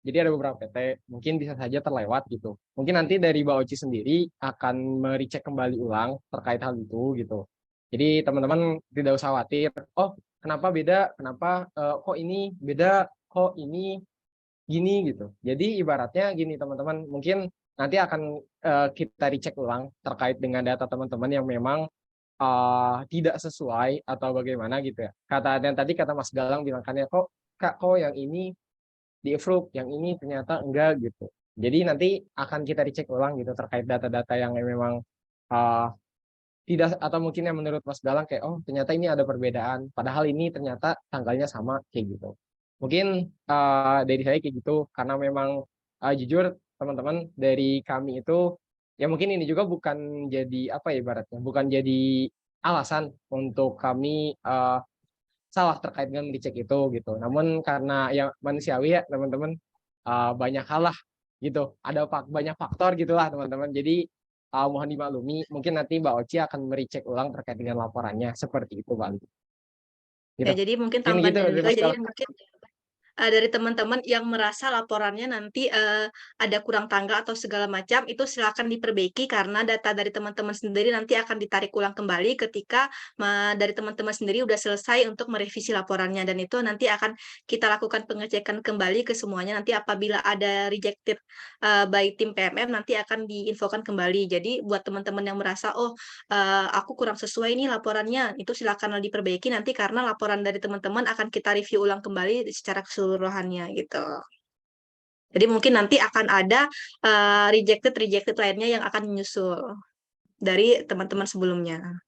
jadi ada beberapa PT mungkin bisa saja terlewat gitu. Mungkin nanti dari Mbak Oci sendiri akan merecek kembali ulang terkait hal itu gitu. Jadi teman-teman tidak usah khawatir, oh kenapa beda, kenapa kok ini beda, kok ini gini gitu. Jadi ibaratnya gini teman-teman, mungkin nanti akan kita dicek ulang terkait dengan data teman-teman yang memang tidak sesuai atau bagaimana gitu ya. Tadi kata Mas Galang bilang kan ya kok yang ini di approve, yang ini ternyata enggak gitu. Jadi nanti akan kita dicek ulang gitu terkait data-data yang memang tidak, atau mungkin yang menurut Mas Galang kayak oh ternyata ini ada perbedaan, padahal ini ternyata tanggalnya sama kayak gitu. Mungkin dari saya kayak gitu karena memang jujur teman-teman dari kami itu ya mungkin ini juga bukan jadi ibaratnya bukan jadi alasan untuk kami salah terkait dengan dicek itu gitu. Namun karena ya manusiawi ya teman-teman, banyak hal lah gitu. Ada banyak faktor gitulah teman-teman. Jadi mohon dimaklumi. Mungkin nanti Mbak Oci akan merecek ulang terkait dengan laporannya seperti itu Bang. Gitu. Ya, jadi mungkin Mungkin tambahan gitu, dari Mas jadi Galang. mungkin dari teman-teman yang merasa laporannya nanti ada kurang tanggal atau segala macam, itu silakan diperbaiki karena data dari teman-teman sendiri nanti akan ditarik ulang kembali ketika dari teman-teman sendiri udah selesai untuk merevisi laporannya, dan itu nanti akan kita lakukan pengecekan kembali ke semuanya. Nanti apabila ada rejected by tim PMM nanti akan diinfokan kembali. Jadi buat teman-teman yang merasa oh aku kurang sesuai nih laporannya, itu silakan diperbaiki nanti karena laporan dari teman-teman akan kita review ulang kembali secara keseluruhannya gitu. Jadi mungkin nanti akan ada rejected lainnya yang akan menyusul dari teman-teman sebelumnya.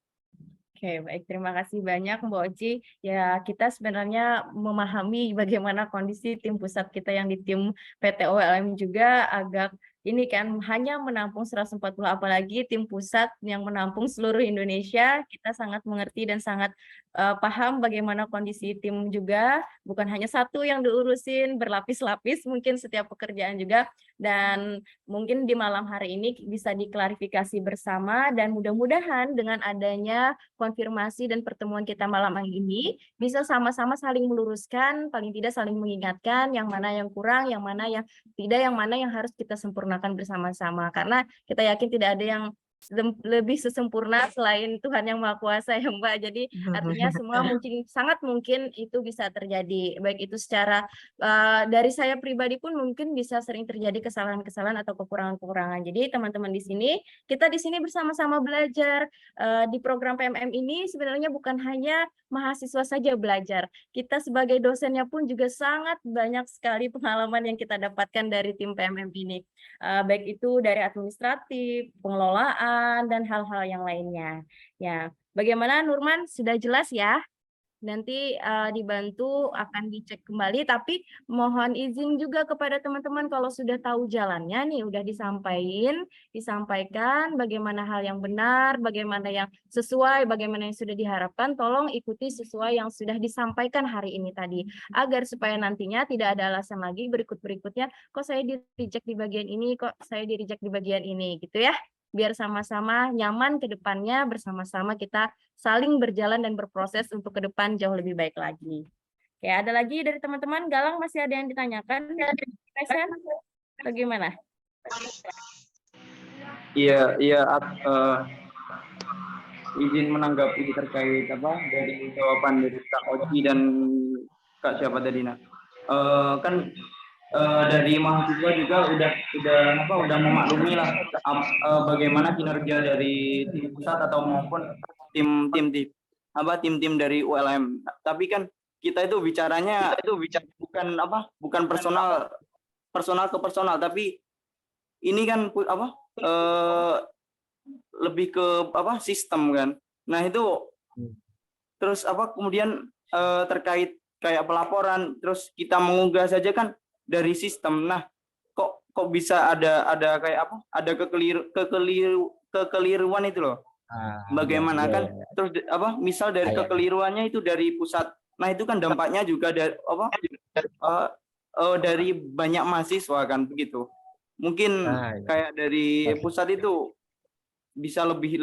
Oke, baik. Terima kasih banyak Mbak Oci. Ya, kita sebenarnya memahami bagaimana kondisi tim pusat kita yang di tim PT OLM juga agak ini kan hanya menampung 140, apalagi tim pusat yang menampung seluruh Indonesia. Kita sangat mengerti dan sangat paham bagaimana kondisi tim juga, bukan hanya satu yang diurusin, berlapis-lapis mungkin setiap pekerjaan juga. Dan mungkin di malam hari ini bisa diklarifikasi bersama, dan mudah-mudahan dengan adanya konfirmasi dan pertemuan kita malam hari ini bisa sama-sama saling meluruskan, paling tidak saling mengingatkan yang mana yang kurang, yang mana yang tidak, yang mana yang harus kita sempurnakan bersama-sama. Karena kita yakin tidak ada yang lebih sesempurna selain Tuhan yang Maha Kuasa ya Mbak. Jadi artinya semua mungkin, sangat mungkin itu bisa terjadi. Baik itu secara dari saya pribadi pun mungkin bisa sering terjadi kesalahan-kesalahan atau kekurangan-kekurangan. Jadi teman-teman di sini, kita di sini bersama-sama belajar. Di program PMM ini sebenarnya bukan hanya mahasiswa saja belajar. Kita sebagai dosennya pun juga sangat banyak sekali pengalaman yang kita dapatkan dari tim PMM ini. Baik itu dari administratif, pengelolaan, dan hal-hal yang lainnya. Ya, bagaimana Nurman? Sudah jelas ya? Nanti dibantu akan dicek kembali, tapi mohon izin juga kepada teman-teman kalau sudah tahu jalannya nih, udah disampaikan bagaimana hal yang benar, bagaimana yang sesuai, bagaimana yang sudah diharapkan, tolong ikuti sesuai yang sudah disampaikan hari ini tadi, agar supaya nantinya tidak ada alasan lagi berikut-berikutnya, kok saya di-reject di bagian ini, kok saya di-reject di bagian ini, gitu ya. Biar sama-sama nyaman ke depannya, bersama-sama kita saling berjalan dan berproses untuk ke depan jauh lebih baik lagi. Oke, ada lagi dari teman-teman? Galang, masih ada yang ditanyakan? Resen, bagaimana? Iya, izin menanggapi terkait apa dari jawaban dari Kak Oci dan Kak siapa tadi kan dari mahasiswa juga udah memaklumi lah bagaimana kinerja dari tim pusat atau maupun tim dari ULM. Tapi kan kita itu bicaranya bukan personal ke personal, tapi ini kan lebih ke sistem kan. Nah itu terus kemudian terkait kayak pelaporan, terus kita mengunggah saja kan dari sistem. Nah kok bisa ada kayak ada kekeliruan itu loh. Bagaimana kan terus misal dari kekeliruannya itu dari pusat. Nah itu kan dampaknya juga dari dari banyak mahasiswa kan begitu. Mungkin kayak dari pusat itu bisa lebih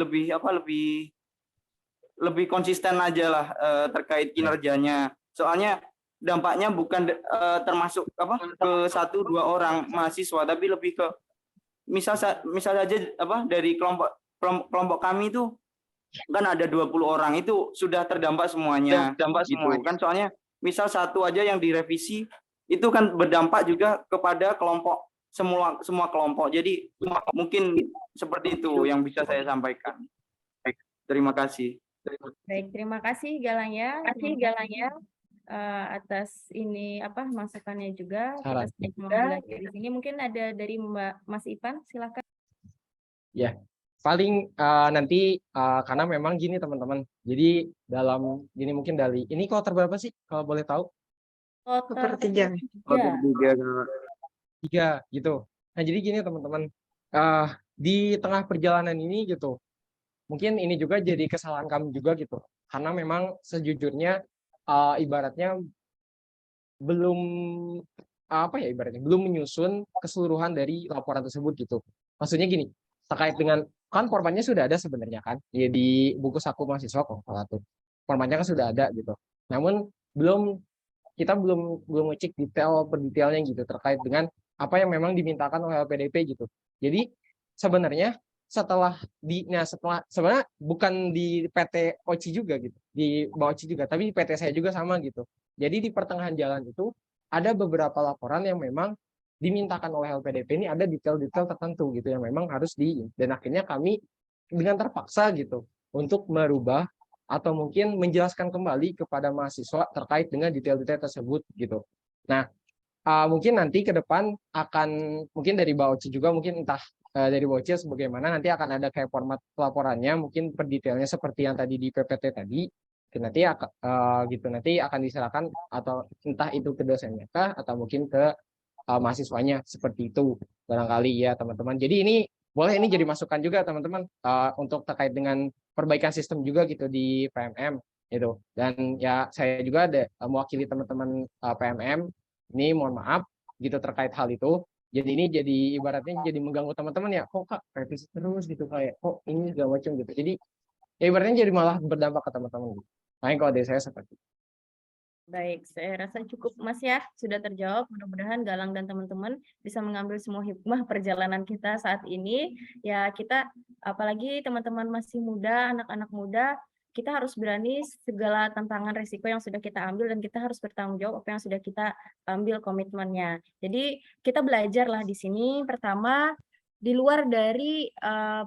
konsisten aja lah terkait kinerjanya. Soalnya dampaknya bukan termasuk ke 1-2 orang mahasiswa, tapi lebih ke misal saja dari kelompok kami itu kan ada 20 orang, itu sudah terdampak semuanya. Gitu kan, soalnya misal satu aja yang direvisi itu kan berdampak juga kepada kelompok semua kelompok. Jadi mungkin seperti itu yang bisa saya sampaikan. Baik, terima kasih. Baik, terima kasih Galang ya. Atas ini masukannya juga. Kita belajar di sini. Mungkin ada dari Mas Ivan, silakan. Ya, paling nanti karena memang gini teman-teman. Jadi dalam gini mungkin dari ini kloter berapa sih kalau boleh tahu? Kloter 3. 3 gitu. Nah jadi gini teman-teman, di tengah perjalanan ini gitu, mungkin ini juga jadi kesalahan kami juga gitu, karena memang sejujurnya ibaratnya belum belum menyusun keseluruhan dari laporan tersebut gitu. Maksudnya gini, terkait dengan kan formatnya sudah ada sebenarnya kan, ya di buku saku mahasiswa kok satu formatnya kan sudah ada gitu. Namun kita belum ngecek detail per detailnya gitu terkait dengan apa yang memang dimintakan oleh LPDP gitu. Jadi sebenarnya sebenarnya bukan di PT OCI juga gitu, di bawah OCI juga, tapi di PT saya juga sama gitu. Jadi di pertengahan jalan itu ada beberapa laporan yang memang dimintakan oleh LPDP, ini ada detail-detail tertentu gitu yang memang harus dan akhirnya kami dengan terpaksa gitu untuk merubah atau mungkin menjelaskan kembali kepada mahasiswa terkait dengan detail-detail tersebut gitu. Nah, mungkin nanti ke depan akan mungkin dari Bauci juga mungkin entah dari Bauci sebagaimana nanti akan ada kayak format pelaporannya mungkin per detailnya seperti yang tadi di PPT tadi nanti nanti akan diserahkan atau entah itu ke dosennya kah atau mungkin ke mahasiswanya seperti itu barangkali ya teman-teman. Jadi ini boleh ini jadi masukan juga teman-teman untuk terkait dengan perbaikan sistem juga gitu di PMM gitu. Dan ya saya juga ada mewakili teman-teman PMM ini mohon maaf gitu terkait hal itu. Jadi ini jadi ibaratnya jadi mengganggu teman-teman ya, kok Kak revisi terus gitu kayak kok ini segala macam gitu. Jadi ya ibaratnya jadi malah berdampak ke teman-teman gitu. Makanya kalau dari saya seperti itu. Baik, saya rasa cukup Mas ya, sudah terjawab. Mudah-mudahan Galang dan teman-teman bisa mengambil semua hikmah perjalanan kita saat ini. Ya kita, apalagi teman-teman masih muda, anak-anak muda, kita harus berani segala tantangan resiko yang sudah kita ambil dan kita harus bertanggung jawab apa yang sudah kita ambil komitmennya. Jadi kita belajarlah di sini. Pertama, di luar dari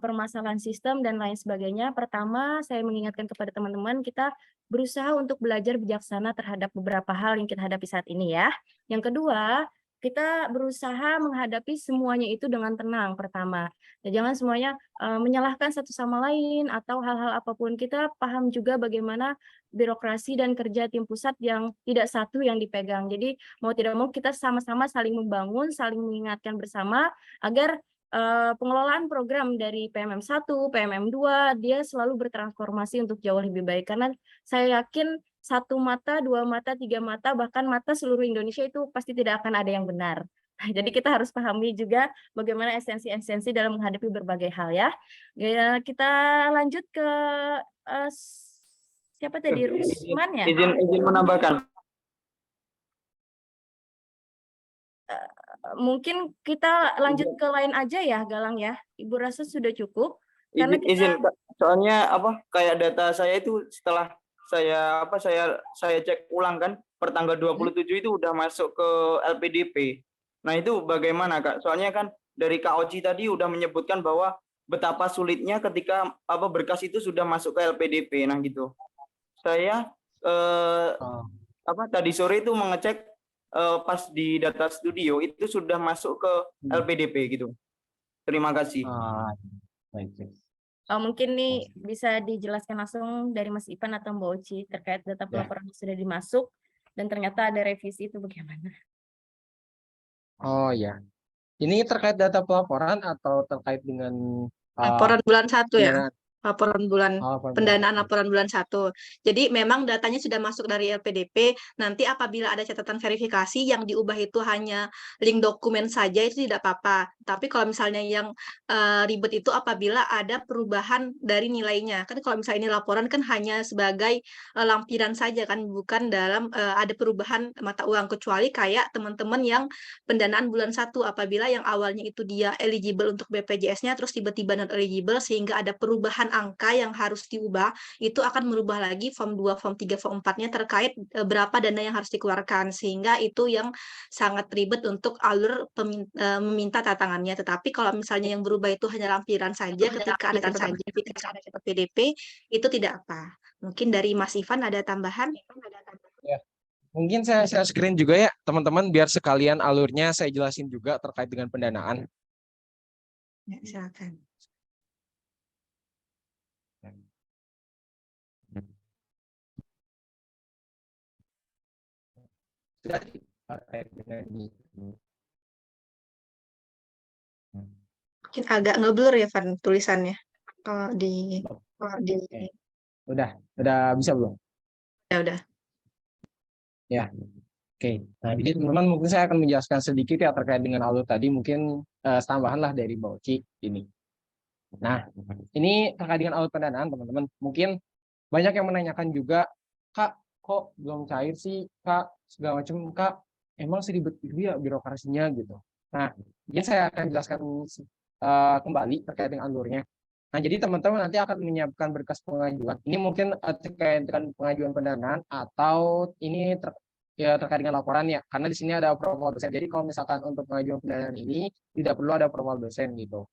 permasalahan sistem dan lain sebagainya, pertama saya mengingatkan kepada teman-teman, kita berusaha untuk belajar bijaksana terhadap beberapa hal yang kita hadapi saat ini ya. Yang kedua, kita berusaha menghadapi semuanya itu dengan tenang pertama. Dan jangan semuanya menyalahkan satu sama lain atau hal-hal apapun. Kita paham juga bagaimana birokrasi dan kerja tim pusat yang tidak satu yang dipegang. Jadi mau tidak mau kita sama-sama saling membangun, saling mengingatkan bersama agar pengelolaan program dari PMM 1, PMM 2, dia selalu bertransformasi untuk jauh lebih baik. Karena saya yakin 1 mata, 2 mata, 3 mata, bahkan mata seluruh Indonesia itu pasti tidak akan ada yang benar. Jadi kita harus pahami juga bagaimana esensi-esensi dalam menghadapi berbagai hal ya. Kita lanjut ke siapa tadi? Rusman ya? Izin menambahkan. Mungkin kita lanjut ke lain aja ya, Galang ya. Ibu rasa sudah cukup. Karena Izin, soalnya kayak data saya itu setelah saya cek ulang kan per tanggal 27 itu udah masuk ke LPDP. Nah itu bagaimana Kak? Soalnya kan dari Kak Oci tadi udah menyebutkan bahwa betapa sulitnya ketika berkas itu sudah masuk ke LPDP. Nah gitu. Saya tadi sore itu mengecek pas di data studio itu sudah masuk ke LPDP gitu. Terima kasih. Mungkin nih bisa dijelaskan langsung dari Mas Ipan atau Mbak Oci terkait data pelaporan yang sudah dimasuk dan ternyata ada revisi itu bagaimana? Oh ya, ini terkait data pelaporan atau terkait dengan Laporan bulan 1 ya. Laporan bulan pendanaan bulan. laporan bulan 1. Jadi memang datanya sudah masuk dari LPDP. Nanti apabila ada catatan verifikasi yang diubah itu hanya link dokumen saja itu tidak apa-apa. Tapi kalau misalnya yang ribet itu apabila ada perubahan dari nilainya. Kan kalau misalnya ini laporan kan hanya sebagai lampiran saja kan, bukan dalam ada perubahan mata uang, kecuali kayak teman-teman yang pendanaan bulan 1 apabila yang awalnya itu dia eligible untuk BPJS-nya terus tiba-tiba non eligible sehingga ada perubahan angka yang harus diubah, itu akan merubah lagi form 2, form 3, form 4-nya terkait berapa dana yang harus dikeluarkan, sehingga itu yang sangat ribet untuk alur meminta tatangannya. Tetapi kalau misalnya yang berubah itu hanya lampiran saja ketika ada catatan verifikasi PDP, itu tidak apa. Mungkin dari Mas Ivan ada tambahan? Ya, mungkin saya screen juga ya teman-teman biar sekalian alurnya saya jelasin juga terkait dengan pendanaan. Ya, silakan. Mungkin agak ngeblur ya Van tulisannya. Kalau di Udah bisa belum? udah. Ya. Oke. Nah, jadi teman-teman mungkin saya akan menjelaskan sedikit ya terkait dengan alur tadi, mungkin tambahan lah dari Mbak Oci ini. Nah, ini terkait dengan alur pendanaan teman-teman. Mungkin banyak yang menanyakan juga, Kak, kok belum cair sih, Kak, segala macam, Kak, emang seribet itu ya birokrasinya gitu. Nah, jadi saya akan jelaskan kembali terkait dengan alurnya. Nah, jadi teman-teman nanti akan menyiapkan berkas pengajuan. Ini mungkin terkait dengan pengajuan pendanaan atau ini terkait dengan laporan ya, karena di sini ada approval dosen. Jadi kalau misalkan untuk pengajuan pendanaan ini tidak perlu ada approval dosen gitu.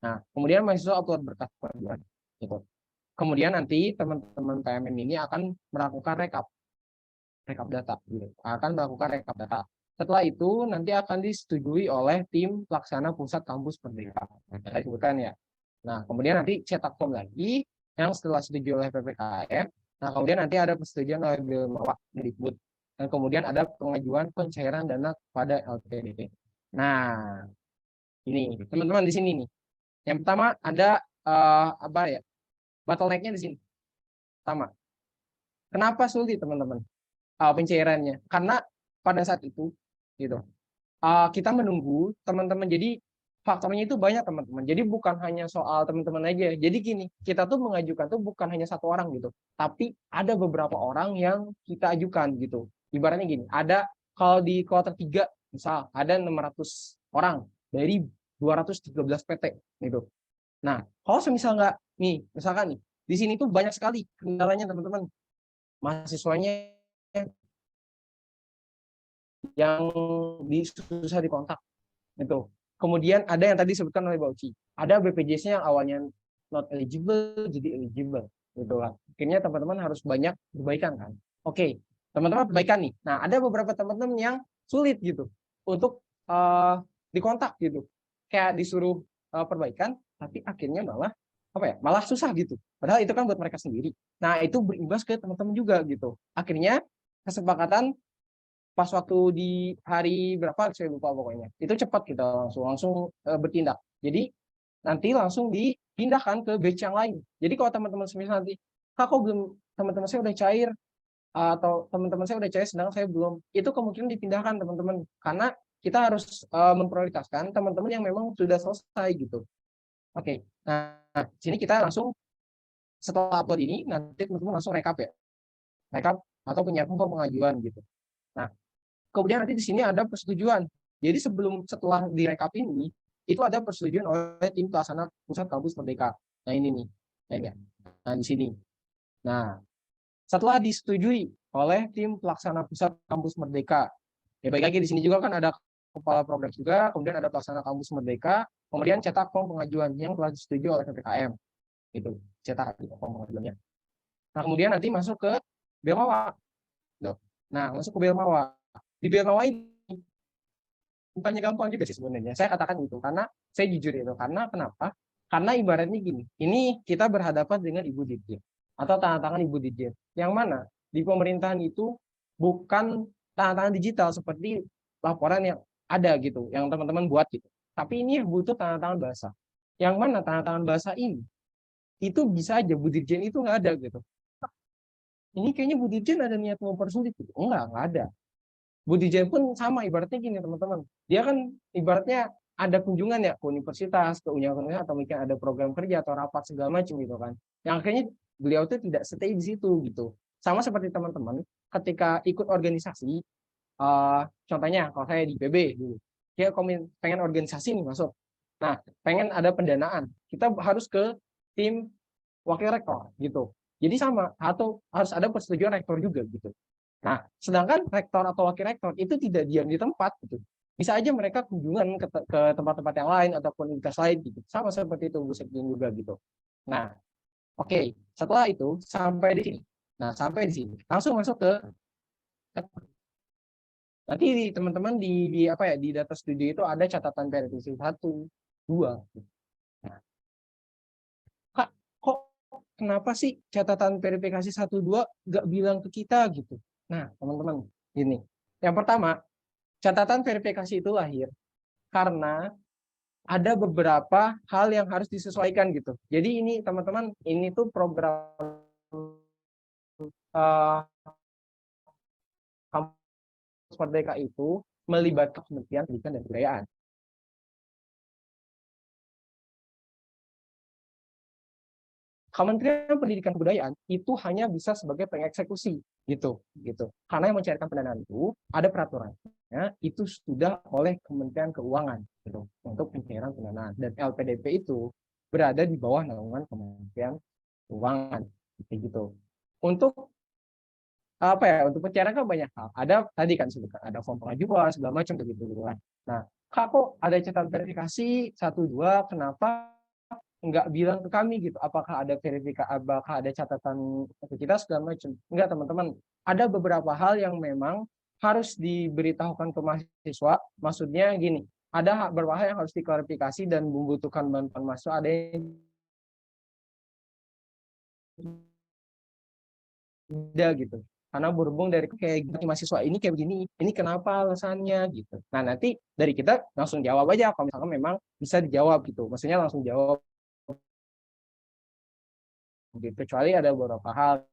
Nah, kemudian mahasiswa upload berkas pengajuan gitu. Kemudian nanti teman-teman PMM ini akan melakukan rekap data gitu. Akan melakukan rekap data. Setelah itu nanti akan disetujui oleh tim pelaksana pusat kampus Merdeka. Saya sebutkan ya. Nah, kemudian nanti cetak form lagi yang setelah disetujui oleh PPKM. Nah, kemudian nanti ada persetujuan oleh Mendikbud. Dan kemudian ada pengajuan pencairan dana kepada LPDP. Nah, ini teman-teman di sini nih. Yang pertama ada apa ya? Bottleneck-nya di sini. Pertama, kenapa sulit teman-teman pencairannya? Karena pada saat itu gitu. Kita menunggu teman-teman. Jadi faktornya itu banyak teman-teman. Jadi bukan hanya soal teman-teman aja. Jadi gini, kita tuh mengajukan tuh bukan hanya satu orang gitu, tapi ada beberapa orang yang kita ajukan gitu. Ibaratnya gini, ada kalau di kuartal 3 misal ada 600 orang dari 213 PT gitu. Nah, kalau semisal nggak nih, misalkan nih, di sini tuh banyak sekali kendalanya teman-teman. Mahasiswanya yang susah dikontak itu. Kemudian ada yang tadi disebutkan oleh Bauci, ada BPJS-nya yang awalnya not eligible jadi eligible gitu lah. Akhirnya teman-teman harus banyak perbaikan kan. Oke, teman-teman perbaikan nih. Nah, ada beberapa teman-teman yang sulit gitu untuk dikontak gitu. Kayak disuruh perbaikan tapi akhirnya malah apa ya? Malah susah gitu. Padahal itu kan buat mereka sendiri. Nah, itu berimbas ke teman-teman juga gitu. Akhirnya kesepakatan pas waktu di hari berapa saya lupa pokoknya itu cepat kita langsung bertindak, jadi nanti langsung dipindahkan ke batch yang lain. Jadi kalau teman-teman semisal nanti kok belum, teman-teman saya udah cair atau teman-teman saya udah cair sedang saya belum, itu kemungkinan dipindahkan teman-teman, karena kita harus memprioritaskan teman-teman yang memang sudah selesai gitu. Oke, nah sini kita langsung setelah upload ini nanti teman-teman langsung rekap ya, rekap atau penyiapan pengajuan gitu. Nah, kemudian nanti di sini ada persetujuan. Jadi setelah direkap ini, itu ada persetujuan oleh tim pelaksana pusat kampus Merdeka. Nah ini nih, ya. Nah di sini. Nah setelah disetujui oleh tim pelaksana pusat kampus Merdeka, ya baik lagi di sini juga kan ada kepala program juga, kemudian ada pelaksana kampus Merdeka, kemudian cetak form pengajuan yang telah disetujui oleh PPKM. Itu cetak form pengajuannya. Nah kemudian nanti masuk ke Belmawa. Nah masuk ke Belmawa. Di Belmawa ini bukannya gampang juga sih sebenarnya. Saya katakan itu karena saya jujur itu. Karena kenapa? Karena ibaratnya gini, ini kita berhadapan dengan Ibu Dirjen atau tanda tangan Ibu Dirjen. Yang mana di pemerintahan itu bukan tanda tangan digital seperti laporan yang ada gitu, yang teman-teman buat gitu. Tapi ini butuh tanda tangan bahasa. Yang mana tanda tangan bahasa ini itu bisa aja Bu Dirjen itu nggak ada gitu. Ini kayaknya Bu Dirjen ada niat mau mempersulit gitu. Enggak ada. Bu Dirjen pun sama, ibaratnya gini teman-teman. Dia kan ibaratnya ada kunjungan ya ke universitas, ke universitas, atau mungkin ada program kerja atau rapat segala macam gitu kan. Yang akhirnya beliau tuh tidak stay di situ gitu. Sama seperti teman-teman ketika ikut organisasi, contohnya kalau saya di PB dulu, dia pengen organisasi nih masuk. Nah, pengen ada pendanaan, kita harus ke tim wakil rektor gitu. Jadi sama, atau harus ada persetujuan rektor juga gitu. Nah, sedangkan rektor atau wakil rektor itu tidak diam di tempat gitu. Bisa aja mereka kunjungan ke tempat-tempat yang lain ataupun universitas lain gitu. Sama seperti itu Bu Sekjen juga gitu. Nah, oke. Setelah itu sampai di sini. Nah, sampai di sini. Langsung masuk ke nanti teman-teman di apa ya, di data studio itu ada catatan verifikasi 1, 2. Nah, Kak, kok kenapa sih catatan verifikasi 1, 2 nggak bilang ke kita gitu? Nah, teman-teman, ini. Yang pertama, catatan verifikasi itu lahir karena ada beberapa hal yang harus disesuaikan gitu. Jadi ini teman-teman, ini tuh program kampus Merdeka itu melibatkan Kementerian Pendidikan dan Kebudayaan. Kementerian Pendidikan dan Kebudayaan itu hanya bisa sebagai pengeksekusi gitu. Karena yang mencairkan pendanaan itu ada peraturannya, itu sudah oleh Kementerian Keuangan gitu, untuk pencairan pendanaan, dan LPDP itu berada di bawah naungan Kementerian Keuangan gitu. Untuk apa ya, untuk pencairan kan banyak hal. Ada tadi kan sebutkan ada form pengajuan segala macam begitu kan. Nah, kok ada catatan verifikasi 1, 2, kenapa nggak bilang ke kami gitu, apakah ada verifikasi, apakah ada catatan kita segala macam. Enggak teman-teman, ada beberapa hal yang memang harus diberitahukan ke mahasiswa. Maksudnya gini, ada beberapa hal yang harus diklarifikasi dan membutuhkan bantuan mahasiswa, ada yang gitu. karena berhubung dari kayak gini mahasiswa ini kayak begini, ini kenapa alasannya gitu. Nah nanti dari kita langsung jawab aja kalau misalkan memang bisa dijawab gitu, maksudnya langsung jawab gitu. Kecuali ada beberapa hal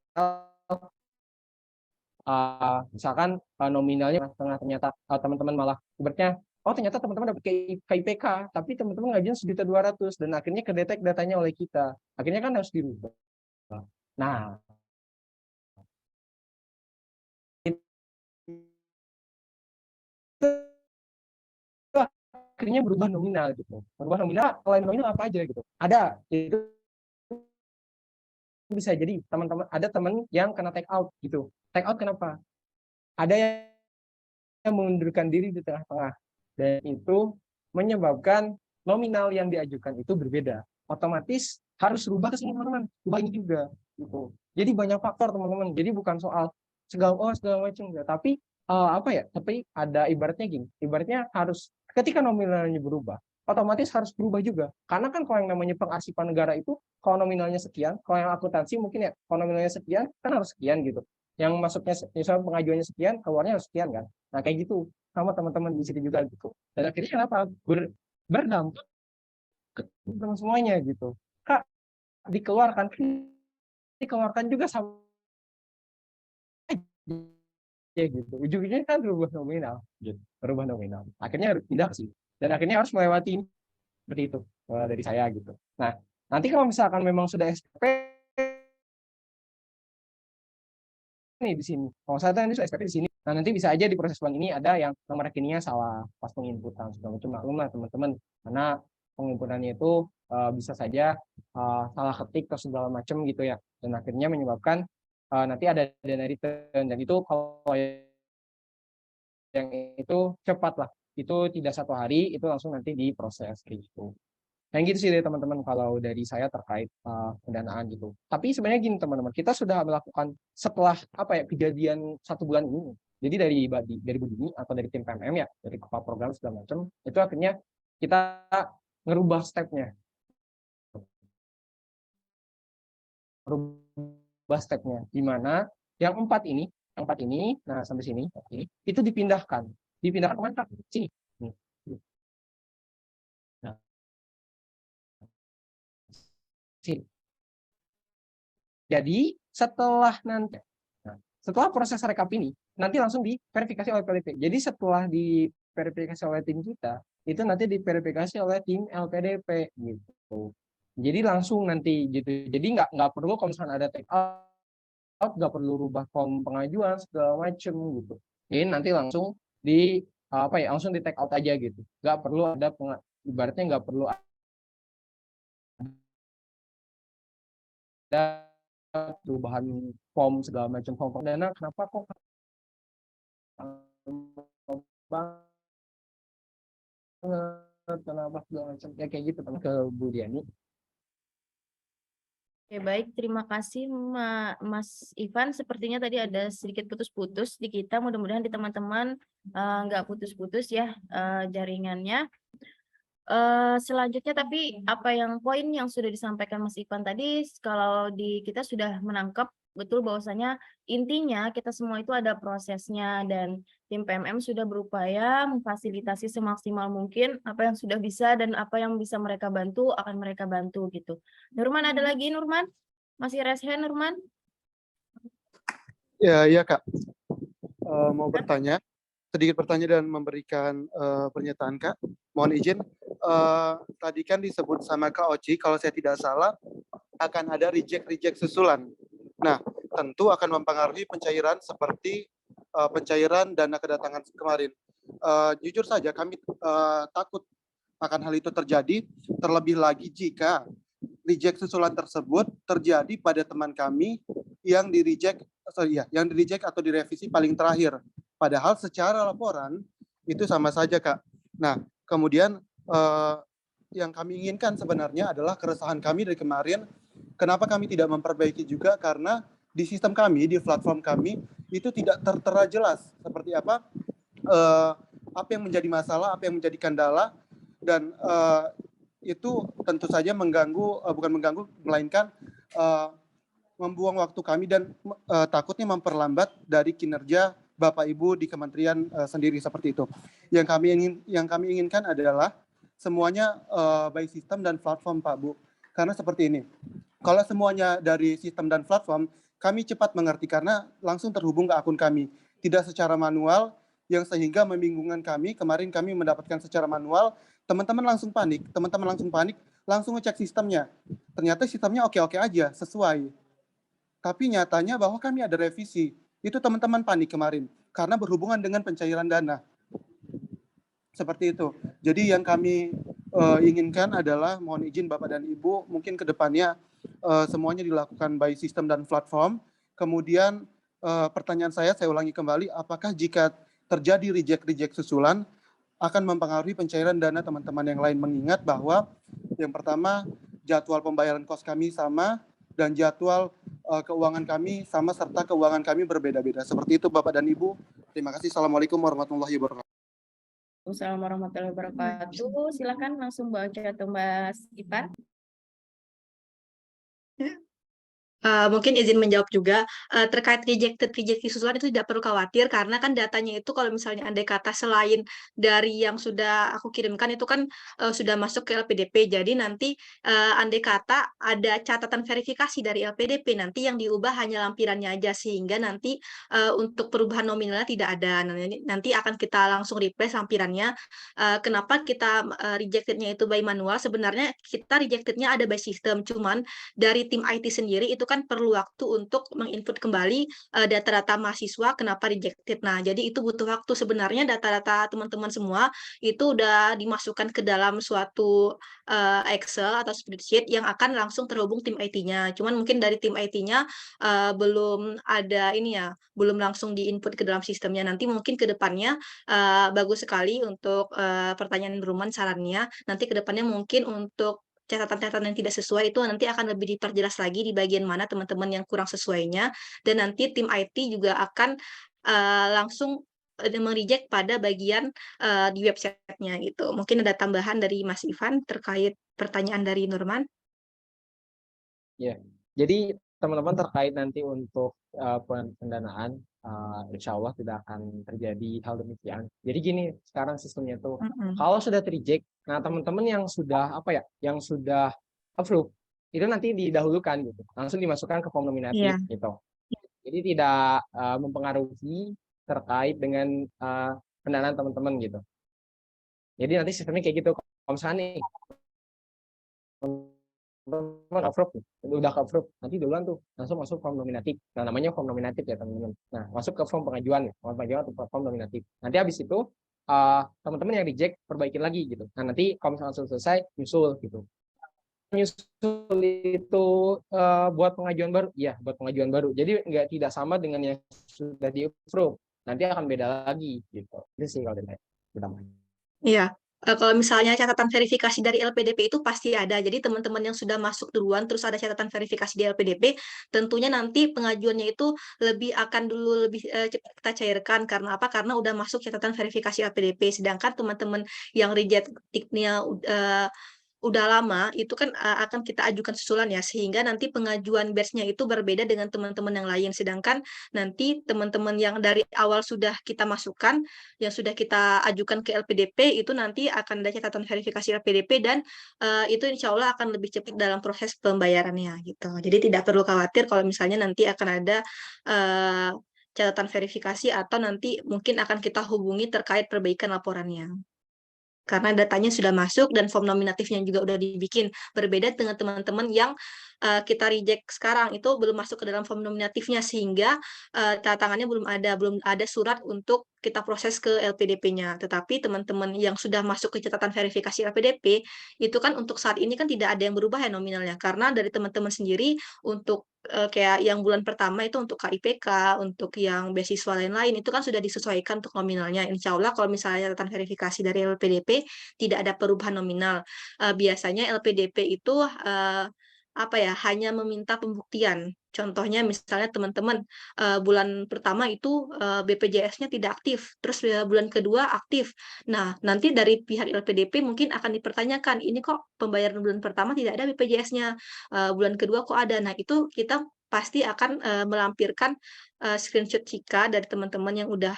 misalkan nominalnya setengah, ternyata teman-teman malah ibaratnya ternyata teman-teman dapat KIPK tapi teman-teman ngajuin 1.200.000 dan akhirnya kedetek datanya oleh kita, akhirnya kan harus dirubah. Nah akhirnya berubah nominal gitu. Berubah nominal, selain nominal apa aja gitu. Ada, itu bisa jadi teman-teman, ada teman yang kena take out gitu. Take out kenapa? Ada yang mengundurkan diri di tengah-tengah. Dan itu menyebabkan nominal yang diajukan itu berbeda. Otomatis harus rubah ke sini teman-teman. Rubah ini juga gitu. Jadi banyak faktor teman-teman. Jadi bukan soal segala macam enggak, tapi tapi ada ibaratnya gini, ibaratnya harus ketika nominalnya berubah, otomatis harus berubah juga. Karena kan kalau yang namanya pengarsipan negara itu, kalau nominalnya sekian, kalau yang akuntansi mungkin ya, kalau nominalnya sekian, kan harus sekian gitu. Yang masuknya, misalnya pengajuannya sekian, keluarnya harus sekian kan. Nah kayak gitu, sama teman-teman di sini juga gitu. Dan akhirnya kenapa? Berdampak ke teman semuanya gitu. Kak, dikeluarkan juga sama ya gitu. Ujung-ujungnya kan berubah nominal, gitu. Berubah nominal. Akhirnya harus pindah sih. Dan akhirnya harus melewati seperti itu dari saya gitu. Nah, nanti kalau misalkan memang sudah SPP nih di sini. Kalau saya tadi sudah SPP di sini. Nah, nanti bisa aja di proses bank ini ada yang nomor rekeningnya salah pas penginputan segala macam, maklum lah teman-teman. Karena penginputannya itu bisa saja salah ketik atau segala macam gitu ya. Dan akhirnya menyebabkan nanti ada dana return, dan itu kalau yang itu cepat lah, itu tidak 1 hari, itu langsung nanti diproses gitu. Nah gitu sih dari teman-teman kalau dari saya terkait pendanaan gitu. Tapi sebenarnya gini teman-teman, kita sudah melakukan setelah kejadian 1 bulan ini. Jadi dari Bu Dini atau dari tim PMM ya, dari kepala program segala macam, itu akhirnya kita ngerubah stepnya, di mana yang 4 ini, nah sampai sini, itu dipindahkan kemana? Sini. Nah, sini. Jadi setelah proses rekap ini, nanti langsung diverifikasi oleh PLP. Jadi setelah diverifikasi oleh tim kita, itu nanti diverifikasi oleh tim LPDP gitu. Jadi langsung nanti gitu. Jadi nggak perlu kalau misalnya ada take out, nggak perlu rubah form pengajuan segala macem gitu. Jadi nanti langsung langsung di take out aja gitu. Nggak perlu ada ibaratnya nggak perlu ada perubahan form segala macam, form dana kenapa kok kenapa segala macam ya kayak gitu ke Bu Diani. Oke, baik. Terima kasih Mas Ivan. Sepertinya tadi ada sedikit putus-putus di kita. Mudah-mudahan di teman-teman nggak putus-putus ya jaringannya. Selanjutnya tapi poin yang sudah disampaikan Mas Ivan tadi, kalau kita sudah menangkap betul bahwasanya intinya kita semua itu ada prosesnya, dan tim PMM sudah berupaya memfasilitasi semaksimal mungkin apa yang sudah bisa dan apa yang bisa mereka bantu akan mereka bantu gitu. Nurman, ada lagi Nurman? Masih raise hand Nurman? Ya Kak, mau bertanya, sedikit bertanya dan memberikan pernyataan Kak. Mohon izin, tadi kan disebut sama Kak Oci, kalau saya tidak salah akan ada reject susulan. Nah, tentu akan mempengaruhi pencairan seperti pencairan dana kedatangan kemarin. Jujur saja kami takut akan hal itu terjadi, terlebih lagi jika reject susulan tersebut terjadi pada teman kami yang di reject atau direvisi paling terakhir. Padahal secara laporan itu sama saja Kak. Nah, kemudian yang kami inginkan sebenarnya adalah keresahan kami dari kemarin, kenapa kami tidak memperbaiki juga, karena di sistem kami, di platform kami, itu tidak tertera jelas seperti apa yang menjadi masalah, apa yang menjadi kendala, dan itu tentu saja melainkan membuang waktu kami dan takutnya memperlambat dari kinerja Bapak Ibu di kementerian sendiri seperti itu. Yang kami inginkan adalah semuanya by sistem dan platform, Pak Bu. Karena seperti ini, kalau semuanya dari sistem dan platform, kami cepat mengerti karena langsung terhubung ke akun kami, tidak secara manual, yang sehingga membingungkan kami. Kemarin kami mendapatkan secara manual, teman-teman langsung panik, langsung ngecek sistemnya. Ternyata sistemnya oke-oke aja, sesuai. Tapi nyatanya bahwa kami ada revisi. Itu teman-teman panik kemarin karena berhubungan dengan pencairan dana. Seperti itu. Jadi yang kami inginkan adalah mohon izin Bapak dan Ibu, mungkin ke depannya semuanya dilakukan by sistem dan platform. Kemudian pertanyaan saya ulangi kembali, apakah jika terjadi reject susulan akan mempengaruhi pencairan dana teman-teman yang lain, mengingat bahwa yang pertama jadwal pembayaran kos kami sama dan jadwal keuangan kami sama serta keuangan kami berbeda-beda. Seperti itu Bapak dan Ibu. Terima kasih. Assalamualaikum warahmatullahi wabarakatuh. Assalamualaikum warahmatullahi wabarakatuh. Silakan langsung Mbak Oci atau Mas Ipan. Mungkin izin menjawab juga terkait reject susulan itu tidak perlu khawatir karena kan datanya itu kalau misalnya andai kata selain dari yang sudah aku kirimkan itu kan sudah masuk ke LPDP, jadi nanti andai kata ada catatan verifikasi dari LPDP, nanti yang diubah hanya lampirannya aja sehingga nanti untuk perubahan nominalnya tidak ada. Nanti akan kita langsung replace lampirannya. Kenapa kita rejectednya itu by manual? Sebenarnya kita rejectednya ada by system, cuman dari tim IT sendiri itu kan perlu waktu untuk menginput kembali data-data mahasiswa kenapa rejected. Nah, jadi itu butuh waktu. Sebenarnya data-data teman-teman semua itu udah dimasukkan ke dalam suatu Excel atau spreadsheet yang akan langsung terhubung tim IT-nya. Cuman mungkin dari tim IT-nya belum ada ini ya, belum langsung diinput ke dalam sistemnya. Nanti mungkin ke depannya bagus sekali untuk pertanyaan Ruman sarannya. Nanti ke depannya mungkin untuk catatan-catatan yang tidak sesuai itu nanti akan lebih diperjelas lagi di bagian mana teman-teman yang kurang sesuainya, dan nanti tim IT juga akan langsung mereject pada bagian di websitenya gitu. Mungkin ada tambahan dari Mas Ivan terkait pertanyaan dari Nurman. Ya, jadi teman-teman terkait nanti untuk pendanaan, insya Allah tidak akan terjadi hal demikian. Jadi gini, sekarang sistemnya tuh, kalau sudah reject, nah teman-teman yang sudah yang sudah approve, itu nanti didahulukan gitu, langsung dimasukkan ke form nominatif gitu. Jadi tidak mempengaruhi terkait dengan pendanaan teman-teman gitu. Jadi nanti sistemnya kayak gitu. Kalau misalnya nih teman-teman approve, udah approve, nanti duluan tuh langsung masuk form nominatif. Nah, namanya form nominatif ya teman-teman. Nah, masuk ke form pengajuan atau form nominatif. Nanti habis itu teman-teman yang reject perbaikin lagi gitu. Nah, nanti kalau misalnya langsung selesai nyusul gitu. Nyusul itu buat pengajuan baru, iya buat pengajuan baru. Jadi tidak sama dengan yang sudah di approve. Nanti akan beda lagi gitu. Itu sih kalau dari saya. Iya. Kalau misalnya catatan verifikasi dari LPDP itu pasti ada. Jadi teman-teman yang sudah masuk duluan terus ada catatan verifikasi di LPDP, tentunya nanti pengajuannya itu akan dulu lebih cepat kita cairkan. Karena apa? Karena udah masuk catatan verifikasi LPDP. Sedangkan teman-teman yang reject-nya udah lama itu kan akan kita ajukan susulan ya, sehingga nanti pengajuan batch-nya itu berbeda dengan teman-teman yang lain. Sedangkan nanti teman-teman yang dari awal sudah kita masukkan, yang sudah kita ajukan ke LPDP itu nanti akan ada catatan verifikasi LPDP dan itu insya Allah akan lebih cepat dalam proses pembayarannya gitu. Jadi tidak perlu khawatir kalau misalnya nanti akan ada catatan verifikasi atau nanti mungkin akan kita hubungi terkait perbaikan laporannya. Karena datanya sudah masuk dan form nominatifnya juga udah dibikin. Berbeda dengan teman-teman yang kita reject sekarang itu belum masuk ke dalam form nominatifnya sehingga tanda tangannya belum ada surat untuk kita proses ke LPDP-nya. Tetapi teman-teman yang sudah masuk ke catatan verifikasi LPDP itu kan untuk saat ini kan tidak ada yang berubah ya nominalnya, karena dari teman-teman sendiri untuk kayak yang bulan pertama itu untuk KIPK, untuk yang beasiswa lain-lain itu kan sudah disesuaikan untuk nominalnya. Insya Allah kalau misalnya catatan verifikasi dari LPDP tidak ada perubahan nominal. Biasanya LPDP itu hanya meminta pembuktian. Contohnya misalnya teman-teman bulan pertama itu BPJS-nya tidak aktif, terus bulan kedua aktif. Nah, nanti dari pihak LPDP mungkin akan dipertanyakan, ini kok pembayaran bulan pertama tidak ada BPJS-nya, bulan kedua kok ada. Nah, itu kita pasti akan melampirkan screenshot Cika dari teman-teman yang udah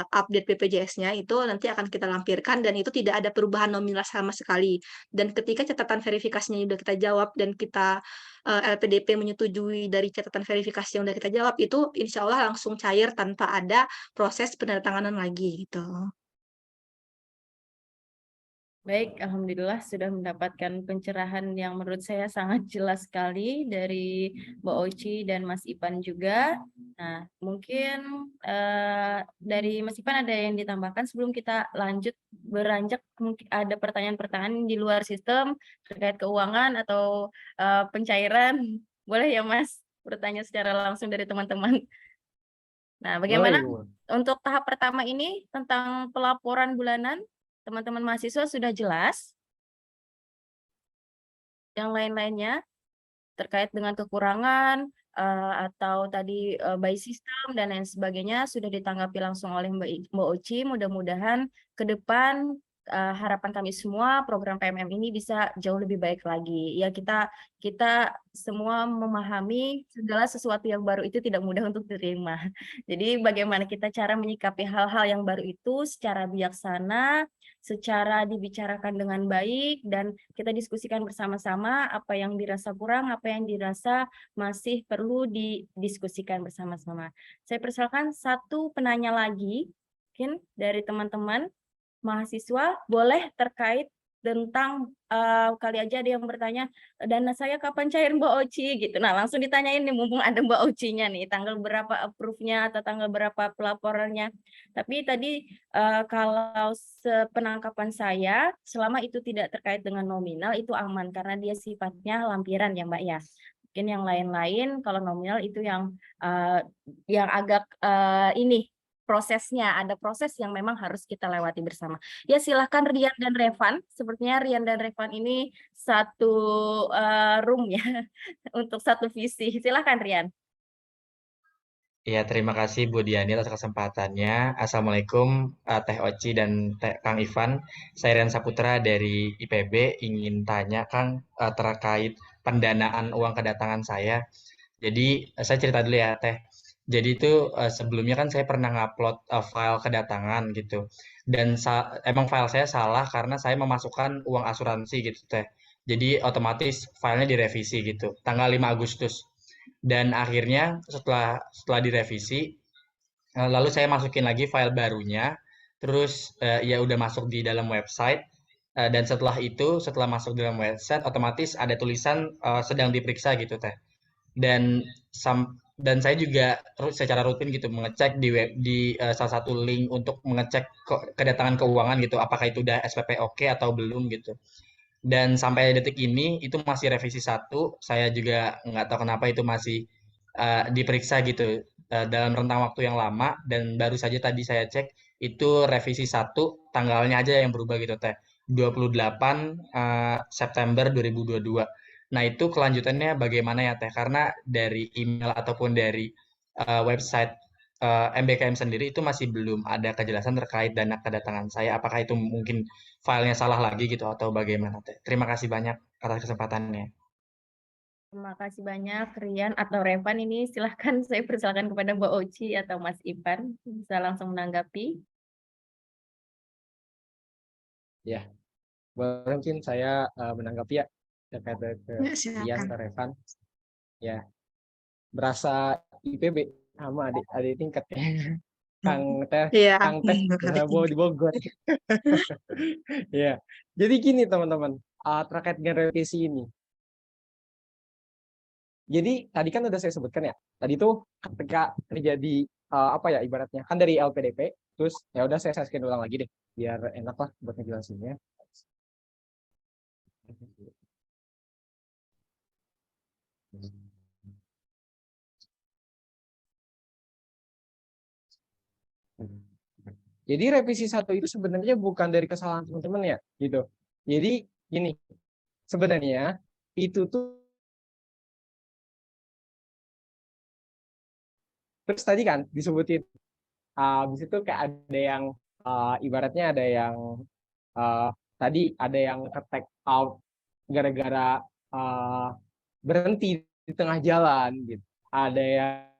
update BPJS-nya, itu nanti akan kita lampirkan dan itu tidak ada perubahan nominal sama sekali. Dan ketika catatan verifikasinya udah kita jawab dan kita LPDP menyetujui dari catatan verifikasi yang udah kita jawab, itu insya Allah langsung cair tanpa ada proses penandatanganan lagi gitu. Baik, alhamdulillah sudah mendapatkan pencerahan yang menurut saya sangat jelas sekali dari Mbak Oci dan Mas Ipan juga. Nah, mungkin dari Mas Ipan ada yang ditambahkan sebelum kita lanjut beranjak, mungkin ada pertanyaan-pertanyaan di luar sistem terkait keuangan atau pencairan. Boleh ya Mas bertanya secara langsung dari teman-teman. Nah, bagaimana Boleh, Bu. untuk tahap pertama ini tentang pelaporan bulanan? Teman-teman mahasiswa sudah jelas. Yang lain-lainnya terkait dengan kekurangan atau tadi by system dan lain sebagainya sudah ditanggapi langsung oleh Mbak Oci. Mudah-mudahan ke depan harapan kami semua program PMM ini bisa jauh lebih baik lagi. Ya kita semua memahami segala sesuatu yang baru itu tidak mudah untuk diterima. Jadi bagaimana kita cara menyikapi hal-hal yang baru itu secara bijaksana, secara dibicarakan dengan baik, dan kita diskusikan bersama-sama apa yang dirasa kurang, apa yang dirasa masih perlu didiskusikan bersama-sama. Saya persilakan satu penanya lagi, mungkin dari teman-teman mahasiswa, boleh terkait tentang kali aja ada yang bertanya, dana saya kapan cair Mbak Oci gitu. Nah, langsung ditanyain nih mumpung ada Mbak Ocinya nih, tanggal berapa approve-nya atau tanggal berapa pelaporannya. Tapi tadi kalau sepenangkapan saya, selama itu tidak terkait dengan nominal itu aman karena dia sifatnya lampiran ya Mbak ya. Mungkin yang lain-lain kalau nominal itu yang agak ini prosesnya, ada proses yang memang harus kita lewati bersama. Ya silahkan Rian dan Revan, sepertinya Rian dan Revan ini satu room ya, untuk satu visi. Silahkan Rian. Ya, terima kasih Bu Diani atas kesempatannya. Assalamualaikum Teh Oci dan Kang Ivan. Saya Rian Saputra dari IPB ingin tanya Kang terkait pendanaan uang kedatangan saya. Jadi saya cerita dulu ya Teh. Jadi itu sebelumnya kan saya pernah ngupload file kedatangan gitu. Dan emang file saya salah karena saya memasukkan uang asuransi gitu Teh. Jadi otomatis filenya direvisi gitu. Tanggal 5 Agustus. Dan akhirnya setelah direvisi, lalu saya masukin lagi file barunya, terus ya udah masuk di dalam website, dan setelah masuk dalam website, otomatis ada tulisan sedang diperiksa gitu Teh. Dan dan saya juga secara rutin gitu mengecek di salah satu link untuk mengecek kedatangan keuangan gitu, apakah itu udah SPP oke atau belum gitu. Dan sampai detik ini itu masih revisi 1, saya juga nggak tahu kenapa itu masih diperiksa gitu dalam rentang waktu yang lama, dan baru saja tadi saya cek itu revisi 1, tanggalnya aja yang berubah gitu Teh. 28 September 2022. Nah, itu kelanjutannya bagaimana ya Teh? Karena dari email ataupun dari website MBKM sendiri itu masih belum ada kejelasan terkait dana kedatangan saya. Apakah itu mungkin filenya salah lagi gitu atau bagaimana Teh? Terima kasih banyak atas kesempatannya. Terima kasih banyak Rian atau Revan ini silahkan saya persilakan kepada Mbak Oci atau Mas Ivan bisa langsung menanggapi. Ya, boleh mungkin saya menanggapi ya terkait ke Ya, Rian silakan. atau Revan. Ya, berasa IPB sama adik tingkat ya. Kang Teh Iya. bawa di Bogor. Ya, jadi gini teman-teman, terkait dengan revisi ini. Jadi tadi kan udah saya sebutkan ya. Tadi tuh ketika terjadi apa ya ibaratnya kan dari LPDP, terus ya udah saya scan ulang lagi deh, biar enak lah buat ngejelasinnya. Jadi revisi 1 itu sebenarnya bukan dari kesalahan teman-teman ya, gitu. Jadi gini, sebenarnya itu tuh terus tadi kan disebutin habis itu kayak ada yang ibaratnya ada yang tadi ada yang ke-tag out gara-gara berhenti di tengah jalan gitu. ada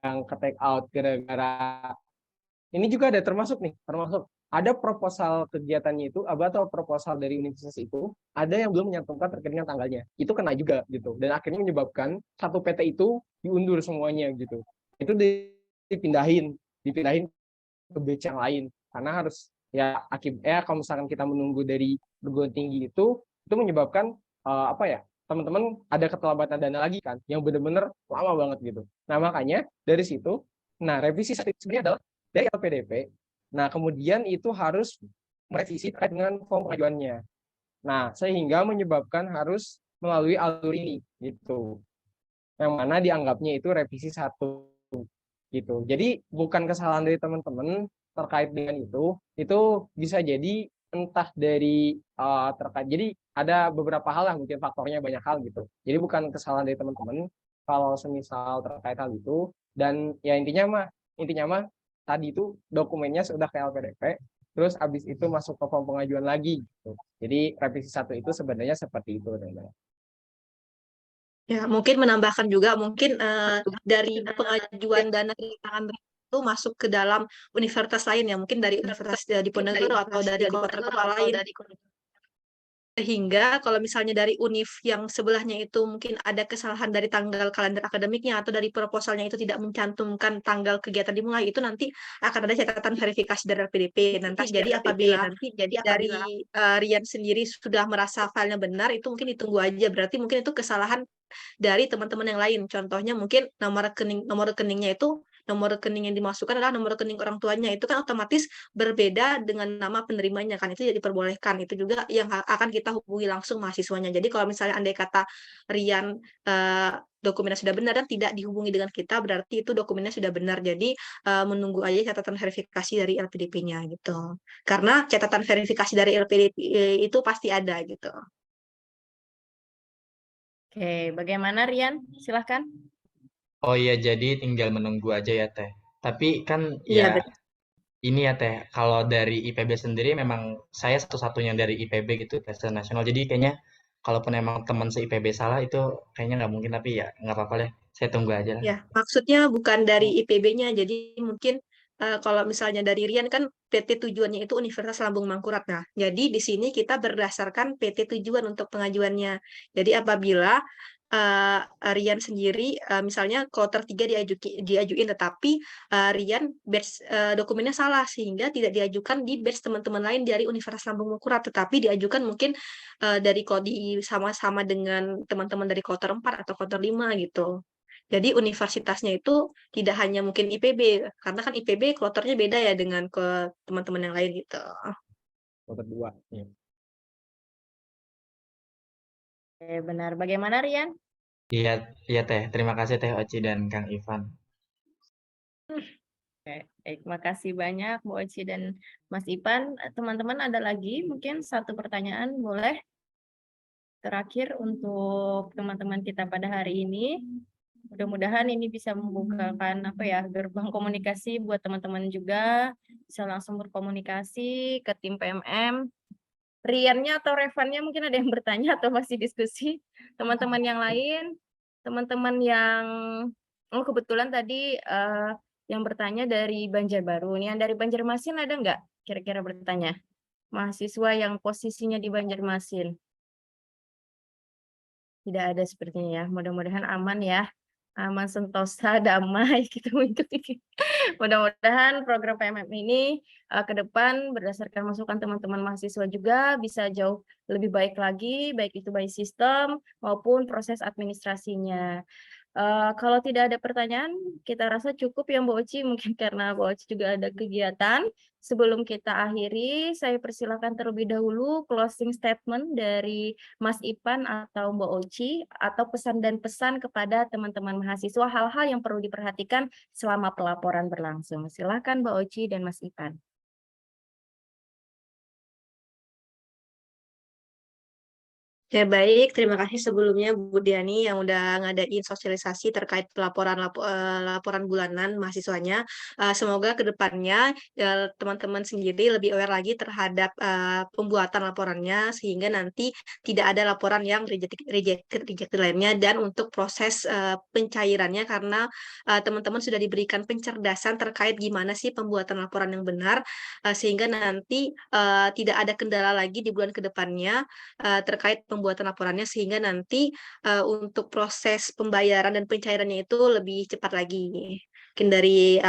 yang ke take out gara-gara ini juga ada termasuk ada proposal kegiatannya itu atau proposal dari universitas itu ada yang belum menyantumkan terkait dengan tanggalnya, itu kena juga gitu, dan akhirnya menyebabkan satu PT itu diundur semuanya gitu, itu dipindahin ke batch yang lain karena harus ya kalau misalkan kita menunggu dari perguruan tinggi itu menyebabkan apa ya, teman-teman ada keterlambatan dana lagi kan yang benar-benar lama banget gitu. Nah makanya dari situ, nah revisi sebenarnya adalah dari LPDP. Nah kemudian itu harus merevisi terkait dengan form pengajuannya. Nah sehingga menyebabkan harus melalui alur ini gitu, yang mana dianggapnya itu revisi 1 gitu. Jadi bukan kesalahan dari teman-teman terkait dengan itu bisa jadi entah dari terkait. Jadi ada beberapa hal lah, mungkin faktornya banyak hal gitu. Jadi bukan kesalahan dari teman-teman kalau semisal terkait hal itu, dan ya intinya mah tadi itu dokumennya sudah ke LPDP, terus habis itu masuk ke form pengajuan lagi gitu. Jadi revisi 1 itu sebenarnya seperti itu teman-teman. Ya, mungkin menambahkan juga mungkin dari pengajuan dana tangan itu masuk ke dalam universitas lain ya, mungkin dari Universitas Diponegoro atau dari kota-kota lain. Sehingga kalau misalnya dari univ yang sebelahnya itu mungkin ada kesalahan dari tanggal kalender akademiknya atau dari proposalnya itu tidak mencantumkan tanggal kegiatan dimulai, itu nanti akan ada catatan verifikasi dari LPDP. Nanti jadi apabila dari Rian sendiri sudah merasa filenya benar, itu mungkin ditunggu aja. Berarti mungkin itu kesalahan dari teman-teman yang lain. Contohnya mungkin nomor rekeningnya itu nomor rekening yang dimasukkan adalah nomor rekening orang tuanya, itu kan otomatis berbeda dengan nama penerimanya kan, itu jadi diperbolehkan. Itu juga yang akan kita hubungi langsung mahasiswanya. Jadi kalau misalnya andai kata Rian dokumennya sudah benar dan tidak dihubungi dengan kita, berarti itu dokumennya sudah benar. Jadi menunggu aja catatan verifikasi dari LPDP-nya gitu. Karena catatan verifikasi dari LPDP itu pasti ada gitu. Oke, bagaimana Rian? Silahkan. Oh iya, jadi tinggal menunggu aja ya Teh. Tapi kan Iya, ya betul. ini ya Teh, kalau dari IPB sendiri memang saya satu-satunya dari IPB gitu, tes nasional. Jadi kayaknya kalaupun emang teman se-IPB salah itu kayaknya nggak mungkin, tapi ya nggak apa-apa deh. Saya tunggu aja lah. Ya, maksudnya bukan dari IPB-nya. Jadi mungkin kalau misalnya dari Rian kan PT tujuannya itu Universitas Lambung Mangkurat. Nah, jadi di sini kita berdasarkan PT tujuan untuk pengajuannya. Jadi apabila Rian sendiri misalnya kloter 3 diajuin tetapi Rian batch dokumennya salah sehingga tidak diajukan di batch teman-teman lain dari Universitas Lambung Mangkurat, tetapi diajukan mungkin dari kodi sama-sama dengan teman-teman dari kloter 4 atau kloter 5 gitu. Jadi universitasnya itu tidak hanya mungkin IPB, karena kan IPB kloternya beda ya dengan ke teman-teman yang lain gitu. Kloter 2. Ya. Oke, benar. Bagaimana Rian? Iya, iya Teh. Terima kasih Teh Oci dan Kang Ivan. Oke, baik. Makasih banyak Bu Oci dan Mas Ipan. Teman-teman ada lagi mungkin satu pertanyaan boleh? Terakhir untuk teman-teman kita pada hari ini. Mudah-mudahan ini bisa membukakan gerbang komunikasi buat teman-teman juga, bisa langsung berkomunikasi ke tim PMM. Riannya atau Revannya mungkin ada yang bertanya atau masih diskusi. Teman-teman yang lain, teman-teman yang kebetulan tadi yang bertanya dari Banjarbaru. Nih yang dari Banjarmasin ada nggak kira-kira bertanya? Mahasiswa yang posisinya di Banjarmasin. Tidak ada sepertinya ya. Mudah-mudahan aman ya. Aman, sentosa, damai kita mengikuti. Mudah-mudahan program PMM ini ke depan berdasarkan masukan teman-teman mahasiswa juga bisa jauh lebih baik lagi, baik itu by sistem maupun proses administrasinya. Kalau tidak ada pertanyaan, kita rasa cukup ya Mbak Oci, mungkin karena Mbak Oci juga ada kegiatan. Sebelum kita akhiri, saya persilakan terlebih dahulu closing statement dari Mas Ipan atau Mbak Oci, atau pesan dan pesan kepada teman-teman mahasiswa hal-hal yang perlu diperhatikan selama pelaporan berlangsung. Silakan Mbak Oci dan Mas Ipan. Ya baik, terima kasih sebelumnya Bu Diani yang udah ngadain sosialisasi terkait laporan bulanan mahasiswanya. Semoga ke depannya teman-teman sendiri lebih aware lagi terhadap pembuatan laporannya sehingga nanti tidak ada laporan yang rejected lainnya, dan untuk proses pencairannya karena teman-teman sudah diberikan pencerdasan terkait gimana sih pembuatan laporan yang benar, sehingga nanti tidak ada kendala lagi di bulan ke depannya terkait pembuatan laporannya, sehingga nanti untuk proses pembayaran dan pencairannya itu lebih cepat lagi. Mungkin dari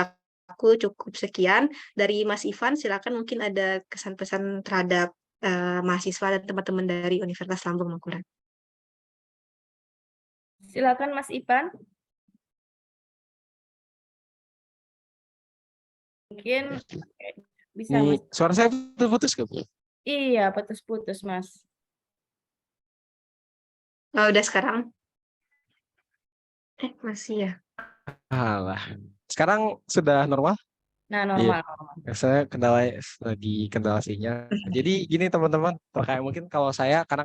aku cukup sekian. Dari Mas Ivan, silakan mungkin ada kesan-pesan terhadap mahasiswa dan teman-teman dari Universitas Lambung Mangkurat. Silakan Mas Ivan. Mungkin bisa Ini Mas. suara saya putus ke Bu? Iya, putus-putus Mas. Udah sekarang? Masih ya. Alah. Sekarang sudah normal? Nah, Iya. normal. Saya lagi kendala sinyal. Jadi gini teman-teman, terkait mungkin kalau saya karena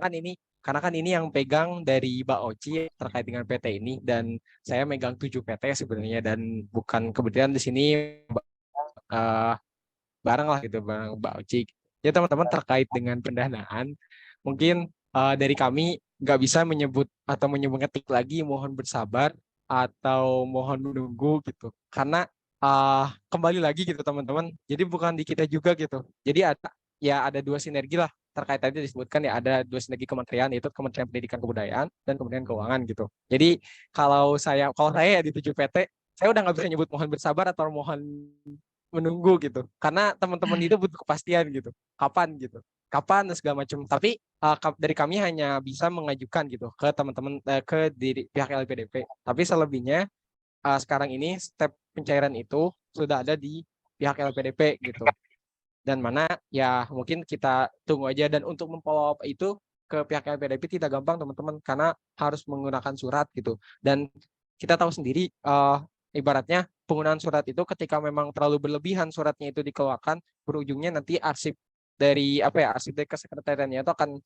kan ini yang pegang dari Mbak Oci terkait dengan PT ini, dan saya megang 7 PT sebenarnya, dan bukan kebetulan di sini eh, bareng lah gitu bareng Mbak Oci. Ya teman-teman, terkait dengan pendanaan mungkin dari kami nggak bisa menyebut atau mengetik lagi mohon bersabar atau mohon menunggu gitu, karena kembali lagi gitu teman-teman, jadi bukan di kita juga gitu. Jadi ada dua sinergi lah, terkait tadi disebutkan ya, ada dua sinergi kementerian, yaitu Kementerian Pendidikan Kebudayaan dan Kementerian Keuangan gitu. Jadi kalau saya ya di 7 PT, saya udah nggak bisa nyebut mohon bersabar atau mohon menunggu gitu, karena teman-teman itu butuh kepastian gitu, kapan dan segala macam. Tapi dari kami hanya bisa mengajukan gitu ke teman-teman ke pihak LPDP. Tapi selebihnya sekarang ini step pencairan itu sudah ada di pihak LPDP gitu. Dan mana ya mungkin kita tunggu aja, dan untuk memfollow up itu ke pihak LPDP tidak gampang teman-teman, karena harus menggunakan surat gitu. Dan kita tahu sendiri ibaratnya penggunaan surat itu ketika memang terlalu berlebihan suratnya itu dikeluarkan, berujungnya nanti arsip dari kesekretariannya itu akan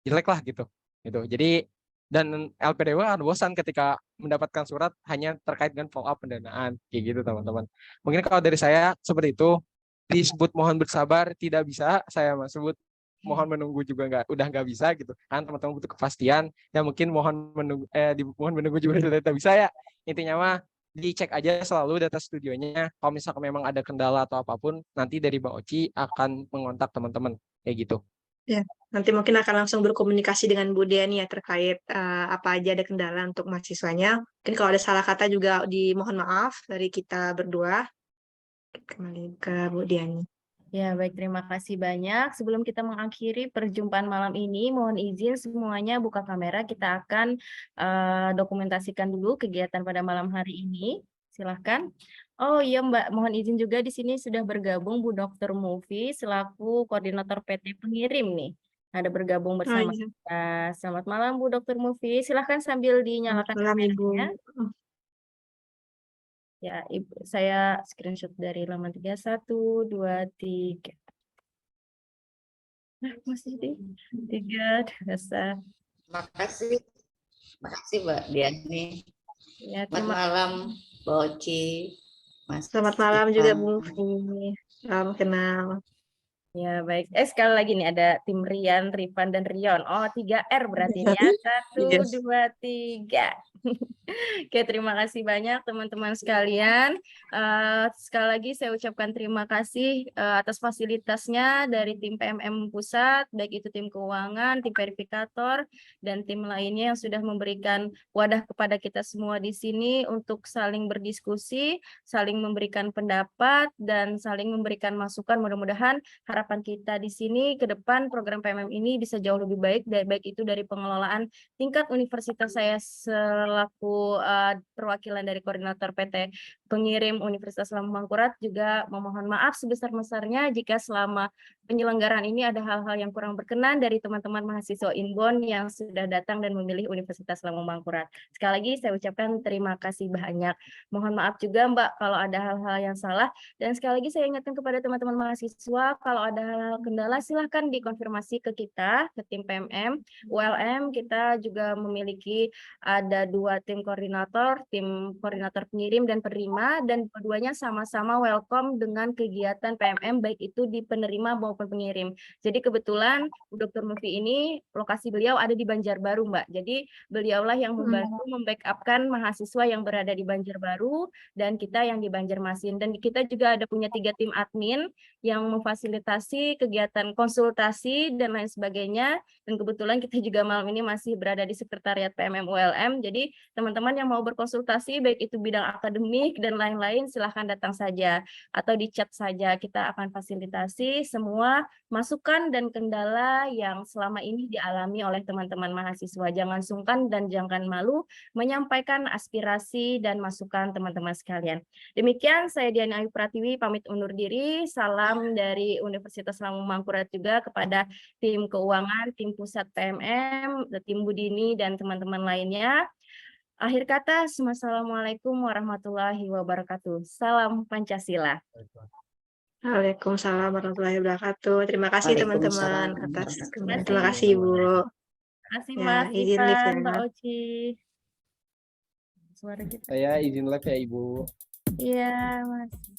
jelek lah gitu. Jadi dan LPDW kan bosan ketika mendapatkan surat hanya terkait dengan follow up pendanaan kayak gitu teman-teman. Mungkin kalau dari saya seperti itu. Disebut mohon bersabar tidak bisa, saya sebut mohon menunggu juga udah nggak bisa gitu kan, teman-teman butuh kepastian ya. Mungkin mohon menunggu juga tidak bisa ya. Intinya mah dicek aja selalu data studionya, kalau misalkan memang ada kendala atau apapun nanti dari Mbak Oci akan mengontak teman-teman kayak gitu. Ya, nanti mungkin akan langsung berkomunikasi dengan Bu Diani ya terkait apa aja ada kendala untuk mahasiswanya. Mungkin kalau ada salah kata juga dimohon maaf dari kita berdua. Kembali ke Bu Diani. Ya, baik, terima kasih banyak. Sebelum kita mengakhiri perjumpaan malam ini, mohon izin semuanya buka kamera. Kita akan dokumentasikan dulu kegiatan pada malam hari ini. Silahkan. Oh iya Mbak, mohon izin juga di sini sudah bergabung Bu Dr. Mufi selaku koordinator PT pengirim nih. Ada bergabung bersama iya. kita. Selamat malam Bu Dr. Mufi. Silahkan sambil dinyalakan Selamat malam, Ibu. kameranya. Ya, Ibu, saya screenshot dari laman 31, 2, 3. Nah, masih di 3, dasar. Makasih Mbak Diani. Ya, Selamat malam Mbak Oci. Mas Selamat malam juga Ivan. Bu Mufi. Salam kenal. Ya, baik. Sekali lagi nih ada tim Rian, Rifan, dan Rion. Oh, 3R berarti ya. 1, Yes. 2, 3. Oke, terima kasih banyak teman-teman sekalian. Sekali lagi saya ucapkan terima kasih atas fasilitasnya dari tim PMM Pusat, baik itu tim keuangan, tim verifikator, dan tim lainnya yang sudah memberikan wadah kepada kita semua di sini untuk saling berdiskusi, saling memberikan pendapat, dan saling memberikan masukan. Mudah-mudahan harapan kita di sini ke depan program PMM ini bisa jauh lebih baik, baik itu dari pengelolaan tingkat universitas saya selaku perwakilan dari koordinator PT pengirim Universitas Lambung Mangkurat, juga memohon maaf sebesar-besarnya jika selama penyelenggaraan ini ada hal-hal yang kurang berkenan dari teman-teman mahasiswa inbound yang sudah datang dan memilih Universitas Lambung Mangkurat. Sekali lagi saya ucapkan terima kasih banyak. Mohon maaf juga Mbak kalau ada hal-hal yang salah, dan sekali lagi saya ingatkan kepada teman-teman mahasiswa kalau ada hal-hal kendala silahkan dikonfirmasi ke kita, ke tim PMM. ULM kita juga memiliki ada 2 tim koordinator pengirim dan penerima, dan keduanya sama-sama welcome dengan kegiatan PMM baik itu di penerima maupun pengirim. Jadi kebetulan Dr. Mufi ini lokasi beliau ada di Banjarbaru, Mbak. Jadi beliaulah yang membantu membackup-kan mahasiswa yang berada di Banjarbaru dan kita yang di Banjarmasin. Dan kita juga ada punya 3 tim admin yang memfasilitasi kegiatan konsultasi dan lain sebagainya. Dan kebetulan kita juga malam ini masih berada di Sekretariat PMM ULM. Jadi teman-teman yang mau berkonsultasi baik itu bidang akademik dan lain-lain silahkan datang saja atau di chat saja. Kita akan fasilitasi semua masukan dan kendala yang selama ini dialami oleh teman-teman mahasiswa. Jangan sungkan dan jangan malu menyampaikan aspirasi dan masukan teman-teman sekalian. Demikian saya Diani Ayu Pratiwi pamit undur diri. Salam dari Universitas Lambung Mangkurat juga kepada tim keuangan, tim pusat PMM, tim Budini dan teman-teman lainnya. Akhir kata, Assalamualaikum warahmatullahi wabarakatuh. Salam Pancasila. Waalaikumsalam warahmatullahi wabarakatuh. Terima kasih teman-teman atas terima kasih Ibu. Terima kasih Ya, Mas izin live Ivan, ya. Mbak Oci. Suara kita. Saya izin live ya Ibu. Iya, Mas.